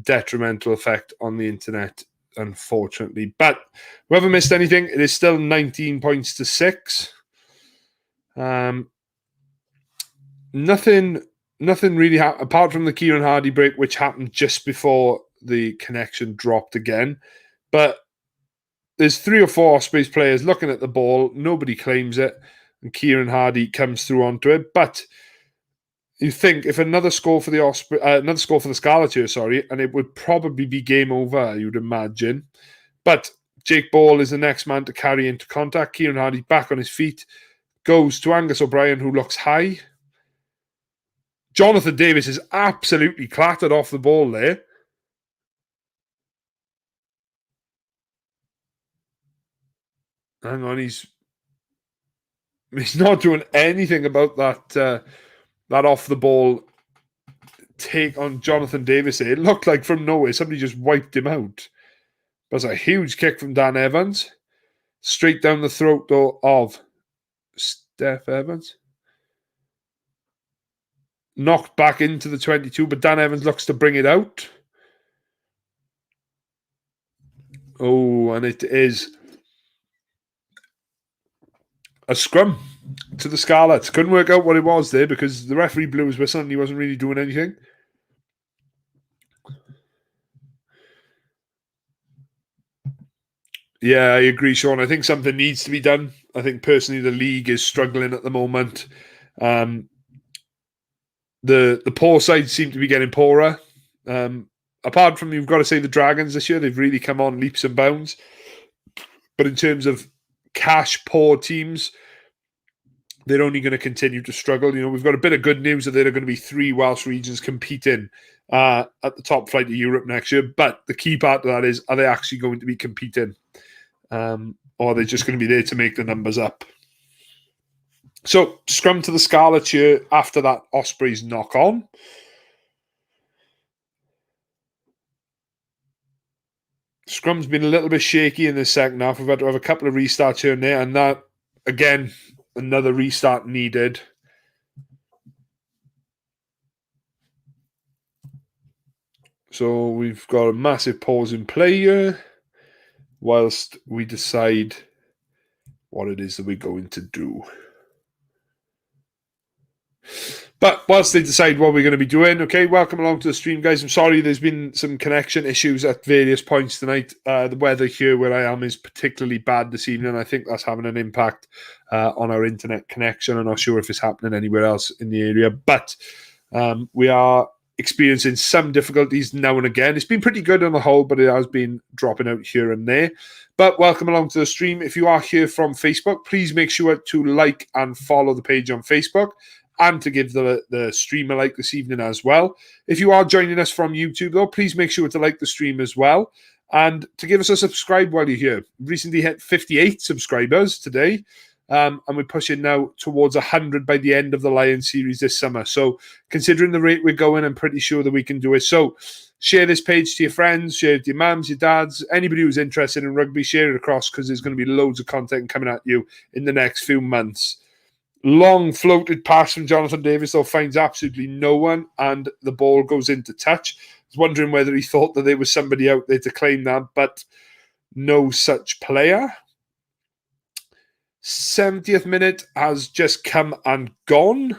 detrimental effect on the internet, unfortunately. But we haven't missed anything. It is still 19 points to 6. Nothing really apart from the Kieran Hardy break, which happened just before the connection dropped again. But there's 3 or 4 Ospreys players looking at the ball. Nobody claims it, and Kieran Hardy comes through onto it. But you think if another score for the Scarlets here, sorry, and it would probably be game over, you'd imagine. But Jake Ball is the next man to carry into contact. Kieran Hardy back on his feet, goes to Angus O'Brien, who looks high. Jonathan Davis is absolutely clattered off the ball there. Hang on, he's not doing anything about that off the ball take on Jonathan Davis. It looked like from nowhere somebody just wiped him out. That's a huge kick from Dan Evans, straight down the throat though of Steph Evans. Knocked back into the 22, but Dan Evans looks to bring it out. Oh, and it is a scrum to the Scarlets. Couldn't work out what it was there because the referee blew his whistle and he wasn't really doing anything. Yeah, I agree, Sean. I think something needs to be done. I think personally the league is struggling at the moment. The poor sides seem to be getting poorer. Apart from, you've got to say, the Dragons this year, they've really come on leaps and bounds. But in terms of cash poor teams, they're only going to continue to struggle. You know, we've got a bit of good news that there are going to be 3 Welsh regions competing at the top flight of Europe next year. But the key part of that is, are they actually going to be competing? Or are they just going to be there to make the numbers up? So, scrum to the Scarlets here after that Ospreys knock on. Scrum's been a little bit shaky in the second half. We've had to have a couple of restarts here and there, and that, again, another restart needed. So we've got a massive pause in play here whilst we decide what it is that we're going to do. But whilst they decide what we're going to be doing, okay, welcome along to the stream, guys. I'm sorry there's been some connection issues at various points tonight. The weather here where I am is particularly bad this evening. I think that's having an impact on our internet connection. I'm not sure if it's happening anywhere else in the area, but we are experiencing some difficulties now and again. It's been pretty good on the whole, but it has been dropping out here and there. But welcome along to the stream. If you are here from Facebook, please make sure to like and follow the page on Facebook, and to give the stream a like this evening as well. If you are joining us from YouTube, though, please make sure to like the stream as well, and to give us a subscribe while you're here. Recently hit 58 subscribers today, and we're pushing now towards 100 by the end of the Lion series this summer. So considering the rate we're going, I'm pretty sure that we can do it. So share this page to your friends, share it to your mums, your dads, anybody who's interested in rugby, share it across, because there's going to be loads of content coming at you in the next few months. Long floated pass from Jonathan Davis, though, finds absolutely no one, and the ball goes into touch. I was wondering whether he thought that there was somebody out there to claim that, but no such player. 70th minute has just come and gone,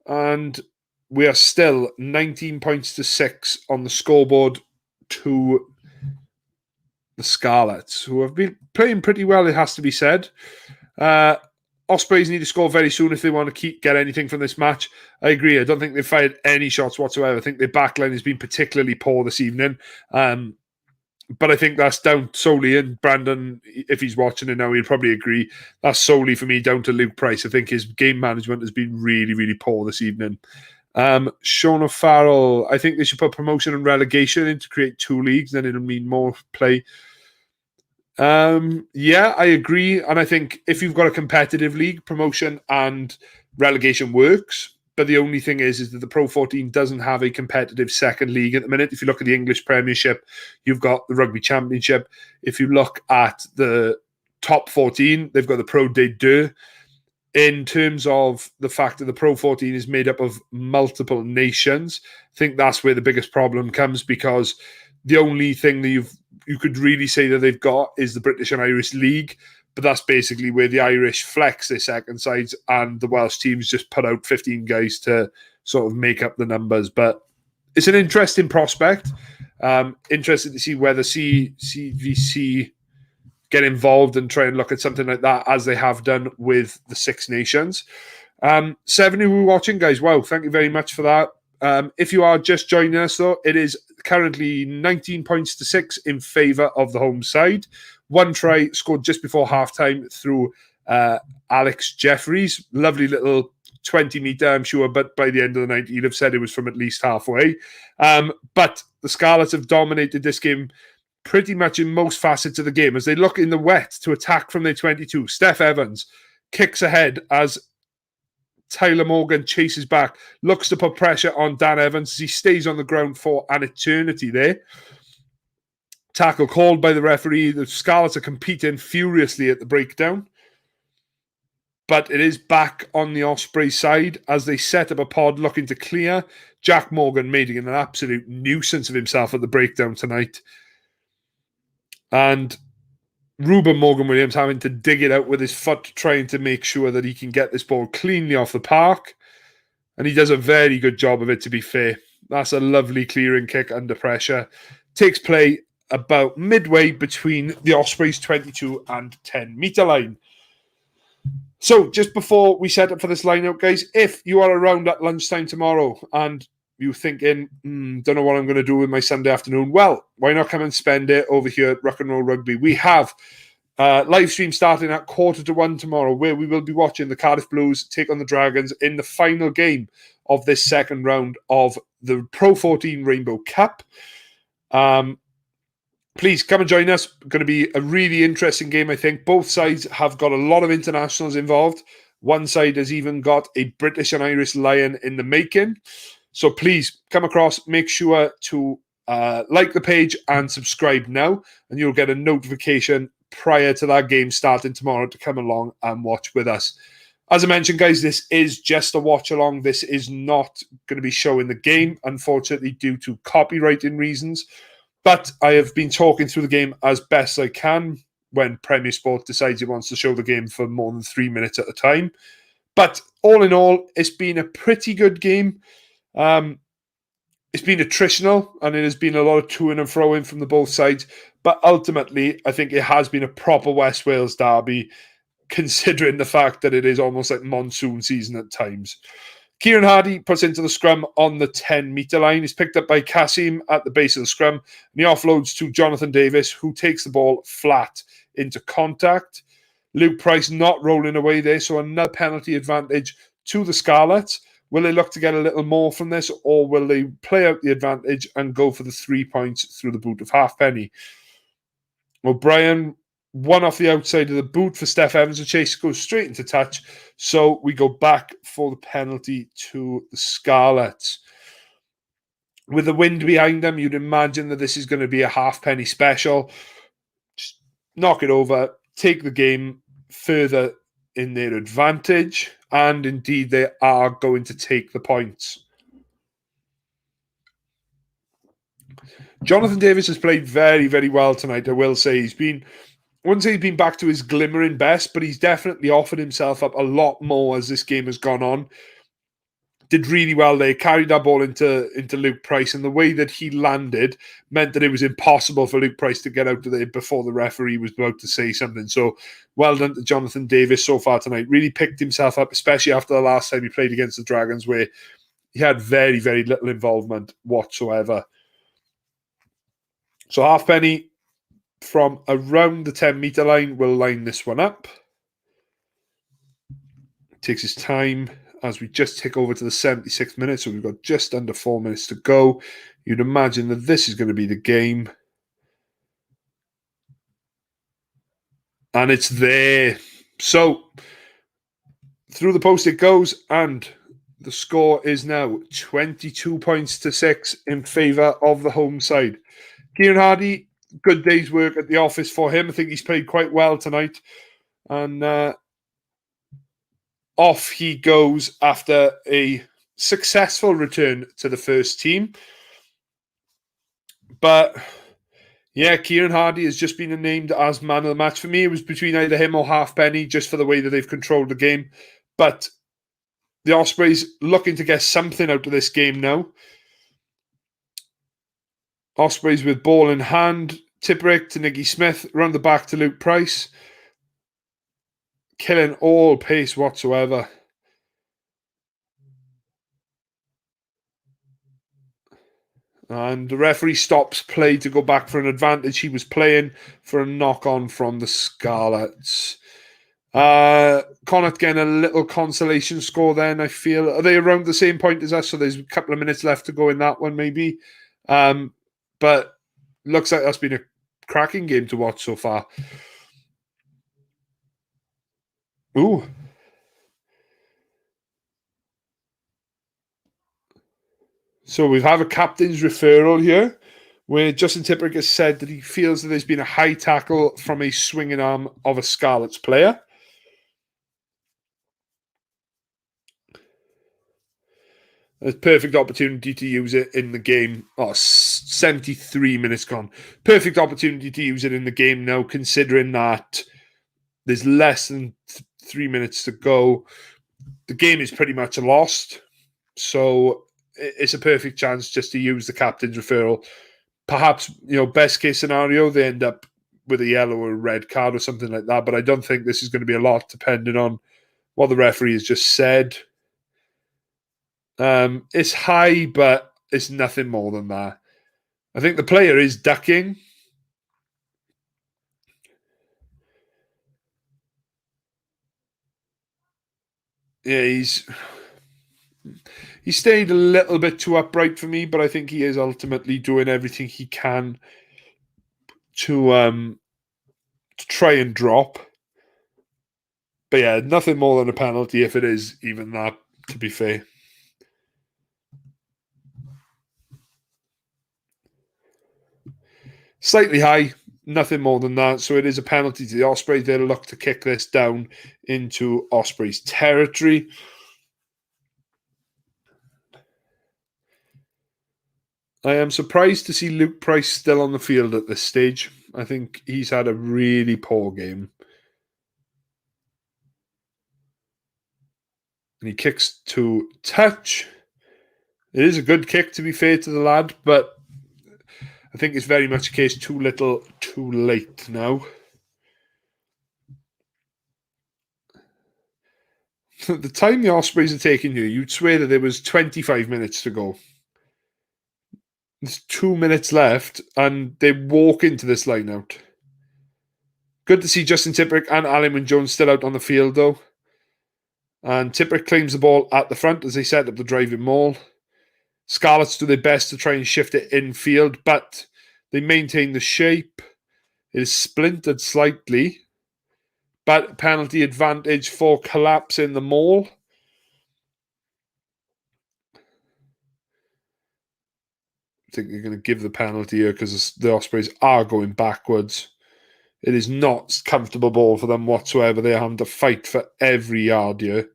and we are still 19 points to 6 on the scoreboard to the Scarlets, who have been playing pretty well, it has to be said. Ospreys need to score very soon if they want to get anything from this match. I agree. I don't think they've fired any shots whatsoever. I think their backline has been particularly poor this evening. But I think that's down solely, and Brandon, if he's watching it now, he'll probably agree, that's solely for me down to Luke Price. I think his game management has been really, really poor this evening. Sean O'Farrell, I think they should put promotion and relegation in to create 2 leagues, then it'll mean more play. Yeah, I agree. And I think if you've got a competitive league, promotion and relegation works. But the only thing is that the Pro 14 doesn't have a competitive second league at the minute. If you look at the English Premiership, you've got the Rugby Championship. If you look at the top 14, they've got the Pro D2. in terms of the fact that the Pro 14 is made up of multiple nations. I think that's where the biggest problem comes, because the only thing that you could really say that they've got is the British and Irish League, but that's basically where the Irish flex their second sides and the Welsh teams just put out 15 guys to sort of make up the numbers. But it's an interesting prospect. Interested to see whether CVC get involved and try and look at something like that, as they have done with the Six Nations. 7 who were watching, guys. Wow, thank you very much for that. If you are just joining us, though, it is currently 19 points to 6 in favour of the home side. One try scored just before halftime through Alex Jeffries. Lovely little 20-metre, I'm sure, but by the end of the night, he'd have said it was from at least halfway. But the Scarlets have dominated this game pretty much in most facets of the game as they look in the wet to attack from their 22. Steph Evans kicks ahead as Tyler Morgan chases back, looks to put pressure on Dan Evans as he stays on the ground for an eternity there. Tackle called by the referee. The Scarlets are competing furiously at the breakdown. But it is back on the Ospreys side as they set up a pod looking to clear. Jack Morgan making an absolute nuisance of himself at the breakdown tonight. And Ruben Morgan-Williams having to dig it out with his foot, trying to make sure that he can get this ball cleanly off the park. And he does a very good job of it, to be fair. That's a lovely clearing kick under pressure. Takes play about midway between the Ospreys 22 and 10-metre line. So just before we set up for this lineup, guys, if you are around at lunchtime tomorrow and you're thinking, don't know what I'm going to do with my Sunday afternoon, well, why not come and spend it over here at Rock and Roll Rugby? We have live stream starting at 1:45 tomorrow, where we will be watching the Cardiff Blues take on the Dragons in the final game of this second round of the Pro 14 Rainbow Cup. Please come and join us. It's going to be a really interesting game, I think. Both sides have got a lot of internationals involved. One side has even got a British and Irish Lion in the making. So please come across, make sure to like the page and subscribe now, and you'll get a notification prior to that game starting tomorrow to come along and watch with us. As I mentioned, guys, this is just a watch along. This is not going to be showing the game, unfortunately, due to copywriting reasons. But I have been talking through the game as best I can when Premier Sport decides it wants to show the game for more than 3 minutes at a time. But all in all, it's been a pretty good game. It's been attritional, and it has been a lot of to-ing and fro-ing from the both sides. But ultimately, I think it has been a proper West Wales derby, considering the fact that it is almost like monsoon season at times. Kieran Hardy puts into the scrum on the 10-metre line. He's picked up by Kasim at the base of the scrum, and he offloads to Jonathan Davis, who takes the ball flat into contact. Luke Price not rolling away there, so another penalty advantage to the Scarlets. Will they look to get a little more from this, or will they play out the advantage and go for the 3 points through the boot of Halfpenny? O'Brien, one off the outside of the boot for Steph Evans. The chase goes straight into touch. So we go back for the penalty to the Scarlets. With the wind behind them, you'd imagine that this is going to be a Halfpenny special. Just knock it over, take the game further in their advantage. And indeed, they are going to take the points. Jonathan Davis has played very, very well tonight, I will say. I wouldn't say he's been back to his glimmering best, but he's definitely offered himself up a lot more as this game has gone on. Did really well there, carried that ball into Luke Price, and the way that he landed meant that it was impossible for Luke Price to get out of there before the referee was about to say something. So well done to Jonathan Davis so far tonight. Really picked himself up, especially after the last time he played against the Dragons, where he had very, very little involvement whatsoever. So Halfpenny from around the 10-metre line will line this one up. Takes his time as we just tick over to the 76th minute, so we've got just under 4 minutes to go. You'd imagine that this is going to be the game. And it's there. So, through the post it goes, and the score is now 22 points to 6 in favour of the home side. Kieran Hardy, good day's work at the office for him. I think he's played quite well tonight. And off he goes after a successful return to the first team. But yeah, Kieran Hardy has just been named as man of the match. For me, it was between either him or Halfpenny, just for the way that they've controlled the game. But the Ospreys looking to get something out of this game now. Ospreys with ball in hand. Tipperick to Nicky Smith. Round the back to Luke Price. Killing all pace whatsoever. And the referee stops play to go back for an advantage. He was playing for a knock-on from the Scarlets. Connacht getting a little consolation score then, I feel. Are they around the same point as us? So there's a couple of minutes left to go in that one, maybe. But looks like that's been a cracking game to watch so far. Ooh. So we have a captain's referral here, where Justin Tipperick has said that he feels that there's been a high tackle from a swinging arm of a Scarlets player. A perfect opportunity to use it in the game. 73 minutes gone. Perfect opportunity to use it in the game now, considering that there's less than 3 minutes to go. The game is pretty much lost. So it's a perfect chance just to use the captain's referral. Perhaps, best case scenario, they end up with a yellow or a red card or something like that. But I don't think this is going to be a lot, depending on what the referee has just said. It's high, but it's nothing more than that. I think the player is ducking. Yeah, he stayed a little bit too upright for me, but I think he is ultimately doing everything he can to try and drop. But yeah, nothing more than a penalty if it is even that, to be fair. Slightly high, nothing more than that. So it is a penalty to the Ospreys. They'll look to kick this down into Ospreys territory. I am surprised to see Luke Price still on the field at this stage. I think he's had a really poor game. And he kicks to touch. It is a good kick, to be fair to the lad, but I think it's very much a case too little, too late now. The time the Ospreys are taking here, you'd swear that there was 25 minutes to go. There's 2 minutes left, and they walk into this line-out. Good to see Justin Tipperick and Alan Jones still out on the field, though. And Tipperick claims the ball at the front as they set up the driving maul. Scarlets do their best to try and shift it infield, but they maintain the shape. It is splintered slightly, but penalty advantage for collapsing the maul. I think they're going to give the penalty here because the Ospreys are going backwards. It is not comfortable ball for them whatsoever. They're having to fight for every yard here.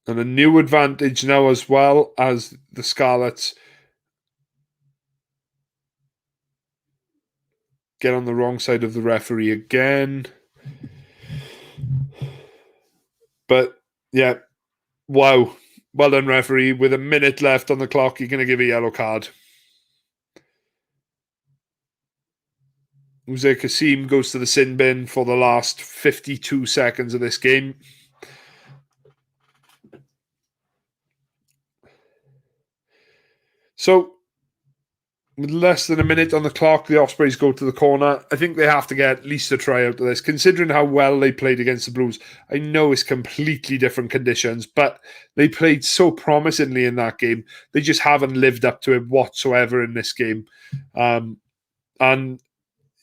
And a new advantage now as well as the Scarlets get on the wrong side of the referee again. But yeah, wow. Well done, referee. With a minute left on the clock, you're going to give a yellow card. Jose Kasim goes to the sin bin for the last 52 seconds of this game. So, with less than a minute on the clock, the Ospreys go to the corner. I think they have to get at least a try out of this, considering how well they played against the Blues. I know it's completely different conditions, but they played so promisingly in that game. They just haven't lived up to it whatsoever in this game. And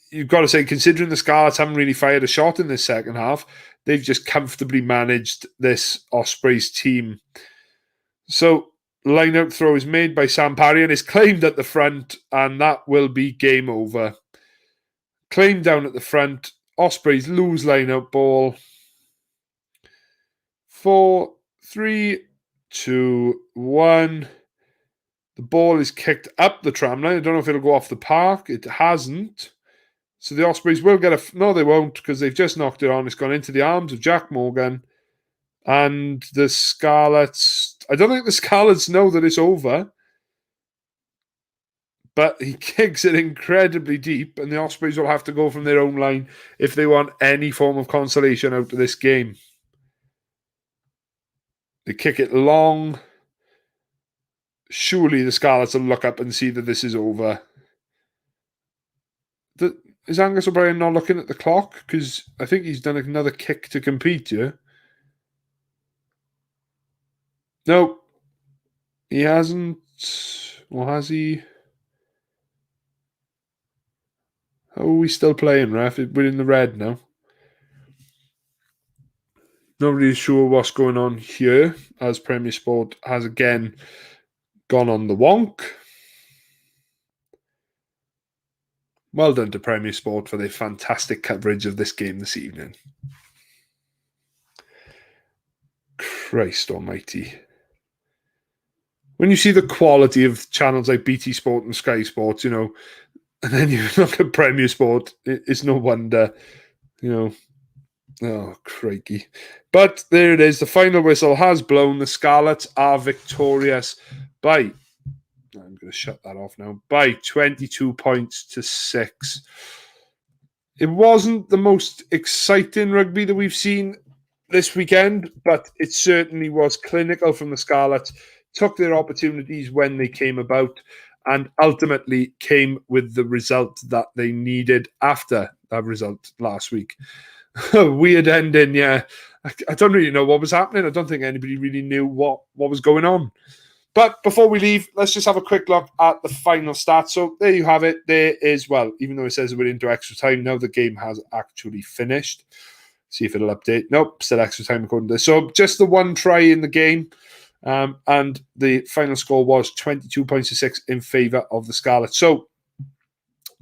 you've got to say, considering the Scarlets haven't really fired a shot in this second half, they've just comfortably managed this Ospreys team. So Line-out throw is made by Sam Parry and is claimed at the front, and that will be game over. Claimed down at the front. Ospreys lose line-out ball. 4, 3, 2, 1. The ball is kicked up the tram line. I don't know if it'll go off the park. It hasn't. So the Ospreys will get a... No, they won't, because they've just knocked it on. It's gone into the arms of Jack Morgan. And the Scarlets... I don't think the Scarlets know that it's over. But he kicks it incredibly deep, and the Ospreys will have to go from their own line if they want any form of consolation out of this game. They kick it long. Surely the Scarlets will look up and see that this is over. Is Angus O'Brien not looking at the clock? Because I think he's done another kick to compete here. No. He hasn't. Or has he? Oh, are we still playing, ref? We're in the red now. Not really sure what's going on here, as Premier Sport has again gone on the wonk. Well done to Premier Sport for their fantastic coverage of this game this evening. Christ almighty. When you see the quality of channels like BT Sport and Sky Sports, and then you look at Premier Sport, it's no wonder, Oh, crikey. But there it is. The final whistle has blown. The Scarlets are victorious by... I'm going to shut that off now. By 22 points to 6. It wasn't the most exciting rugby that we've seen this weekend, but it certainly was clinical from the Scarlets. Took their opportunities when they came about and ultimately came with the result that they needed after that result last week. Weird ending, yeah. I don't really know what was happening. I don't think anybody really knew what was going on. But before we leave, let's just have a quick look at the final stats. So there you have it. There is, well, even though it says we're into extra time, now the game has actually finished. See if it'll update. Nope, still extra time according to this. So just the one try in the game. And the final score was 22 points to 6 in favour of the Scarlets. So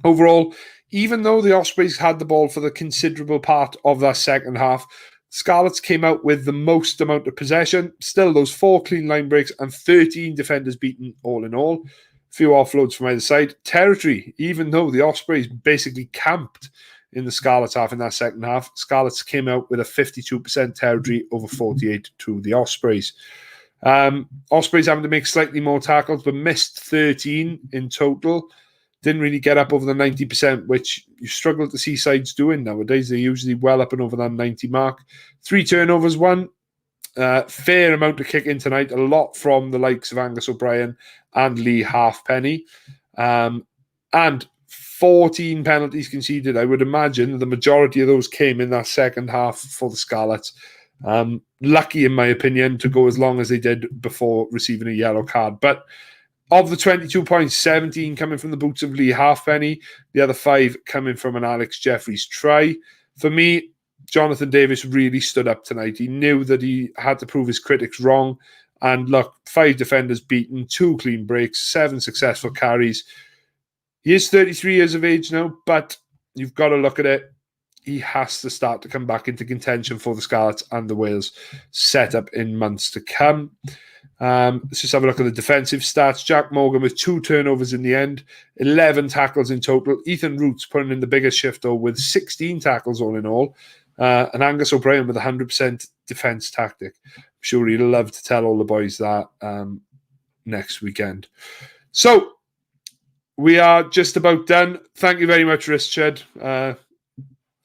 overall, even though the Ospreys had the ball for the considerable part of that second half, Scarlets came out with the most amount of possession. Still, those 4 clean line breaks and 13 defenders beaten all in all. A few offloads from either side. Territory, even though the Ospreys basically camped in the Scarlets half in that second half, Scarlets came out with a 52% territory over 48 to the Ospreys. Ospreys having to make slightly more tackles, but missed 13 in total. Didn't really get up over the 90%, which you struggle to see sides doing nowadays. They're usually well up and over that 90 mark. 3 turnovers, 1. Fair amount of kicking tonight. A lot from the likes of Angus O'Brien and Lee Halfpenny. And 14 penalties conceded. I would imagine the majority of those came in that second half for the Scarlets. Lucky, in my opinion, to go as long as they did before receiving a yellow card. But of the 22 points, 17 coming from the boots of Lee Halfpenny, the other 5 coming from an Alex Jeffries try. For me, Jonathan Davis really stood up tonight. He knew that he had to prove his critics wrong. And look, 5 defenders beaten, 2 clean breaks, 7 successful carries. He is 33 years of age now, but you've got to look at it. He has to start to come back into contention for the Scarlets and the Wales set up in months to come. Let's just have a look at the defensive stats. Jack Morgan with 2 turnovers in the end, 11 tackles in total. Ethan Roots putting in the biggest shift, though, with 16 tackles all in all. And Angus O'Brien with 100% defence tactic. I'm sure he'd love to tell all the boys that next weekend. So, we are just about done. Thank you very much, Richard.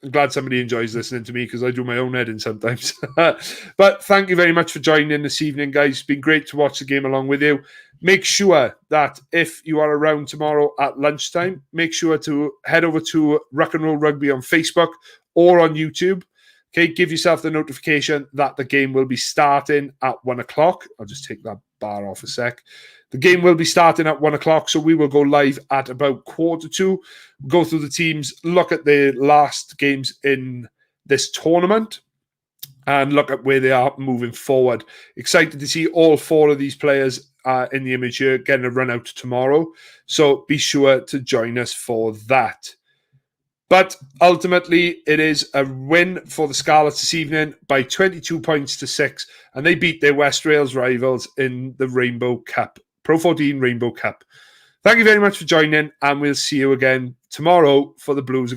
I'm glad somebody enjoys listening to me because I do my own editing sometimes. But thank you very much for joining this evening, guys. It's been great to watch the game along with you. Make sure that if you are around tomorrow at lunchtime, make sure to head over to Rock and Roll Rugby on Facebook or on YouTube. Okay, give yourself the notification that the game will be starting at 1 o'clock. I'll just take that bar off a sec. The game will be starting at 1 o'clock, so we will go live at about 1:45. Go through the teams, look at the last games in this tournament, and look at where they are moving forward. Excited to see all 4 of these players in the image here getting a run out tomorrow. So be sure to join us for that. But ultimately, it is a win for the Scarlets this evening by 22 points to 6, and they beat their West Wales rivals in the Rainbow Cup, Pro 14 Rainbow Cup. Thank you very much for joining, and we'll see you again tomorrow for the Blues again.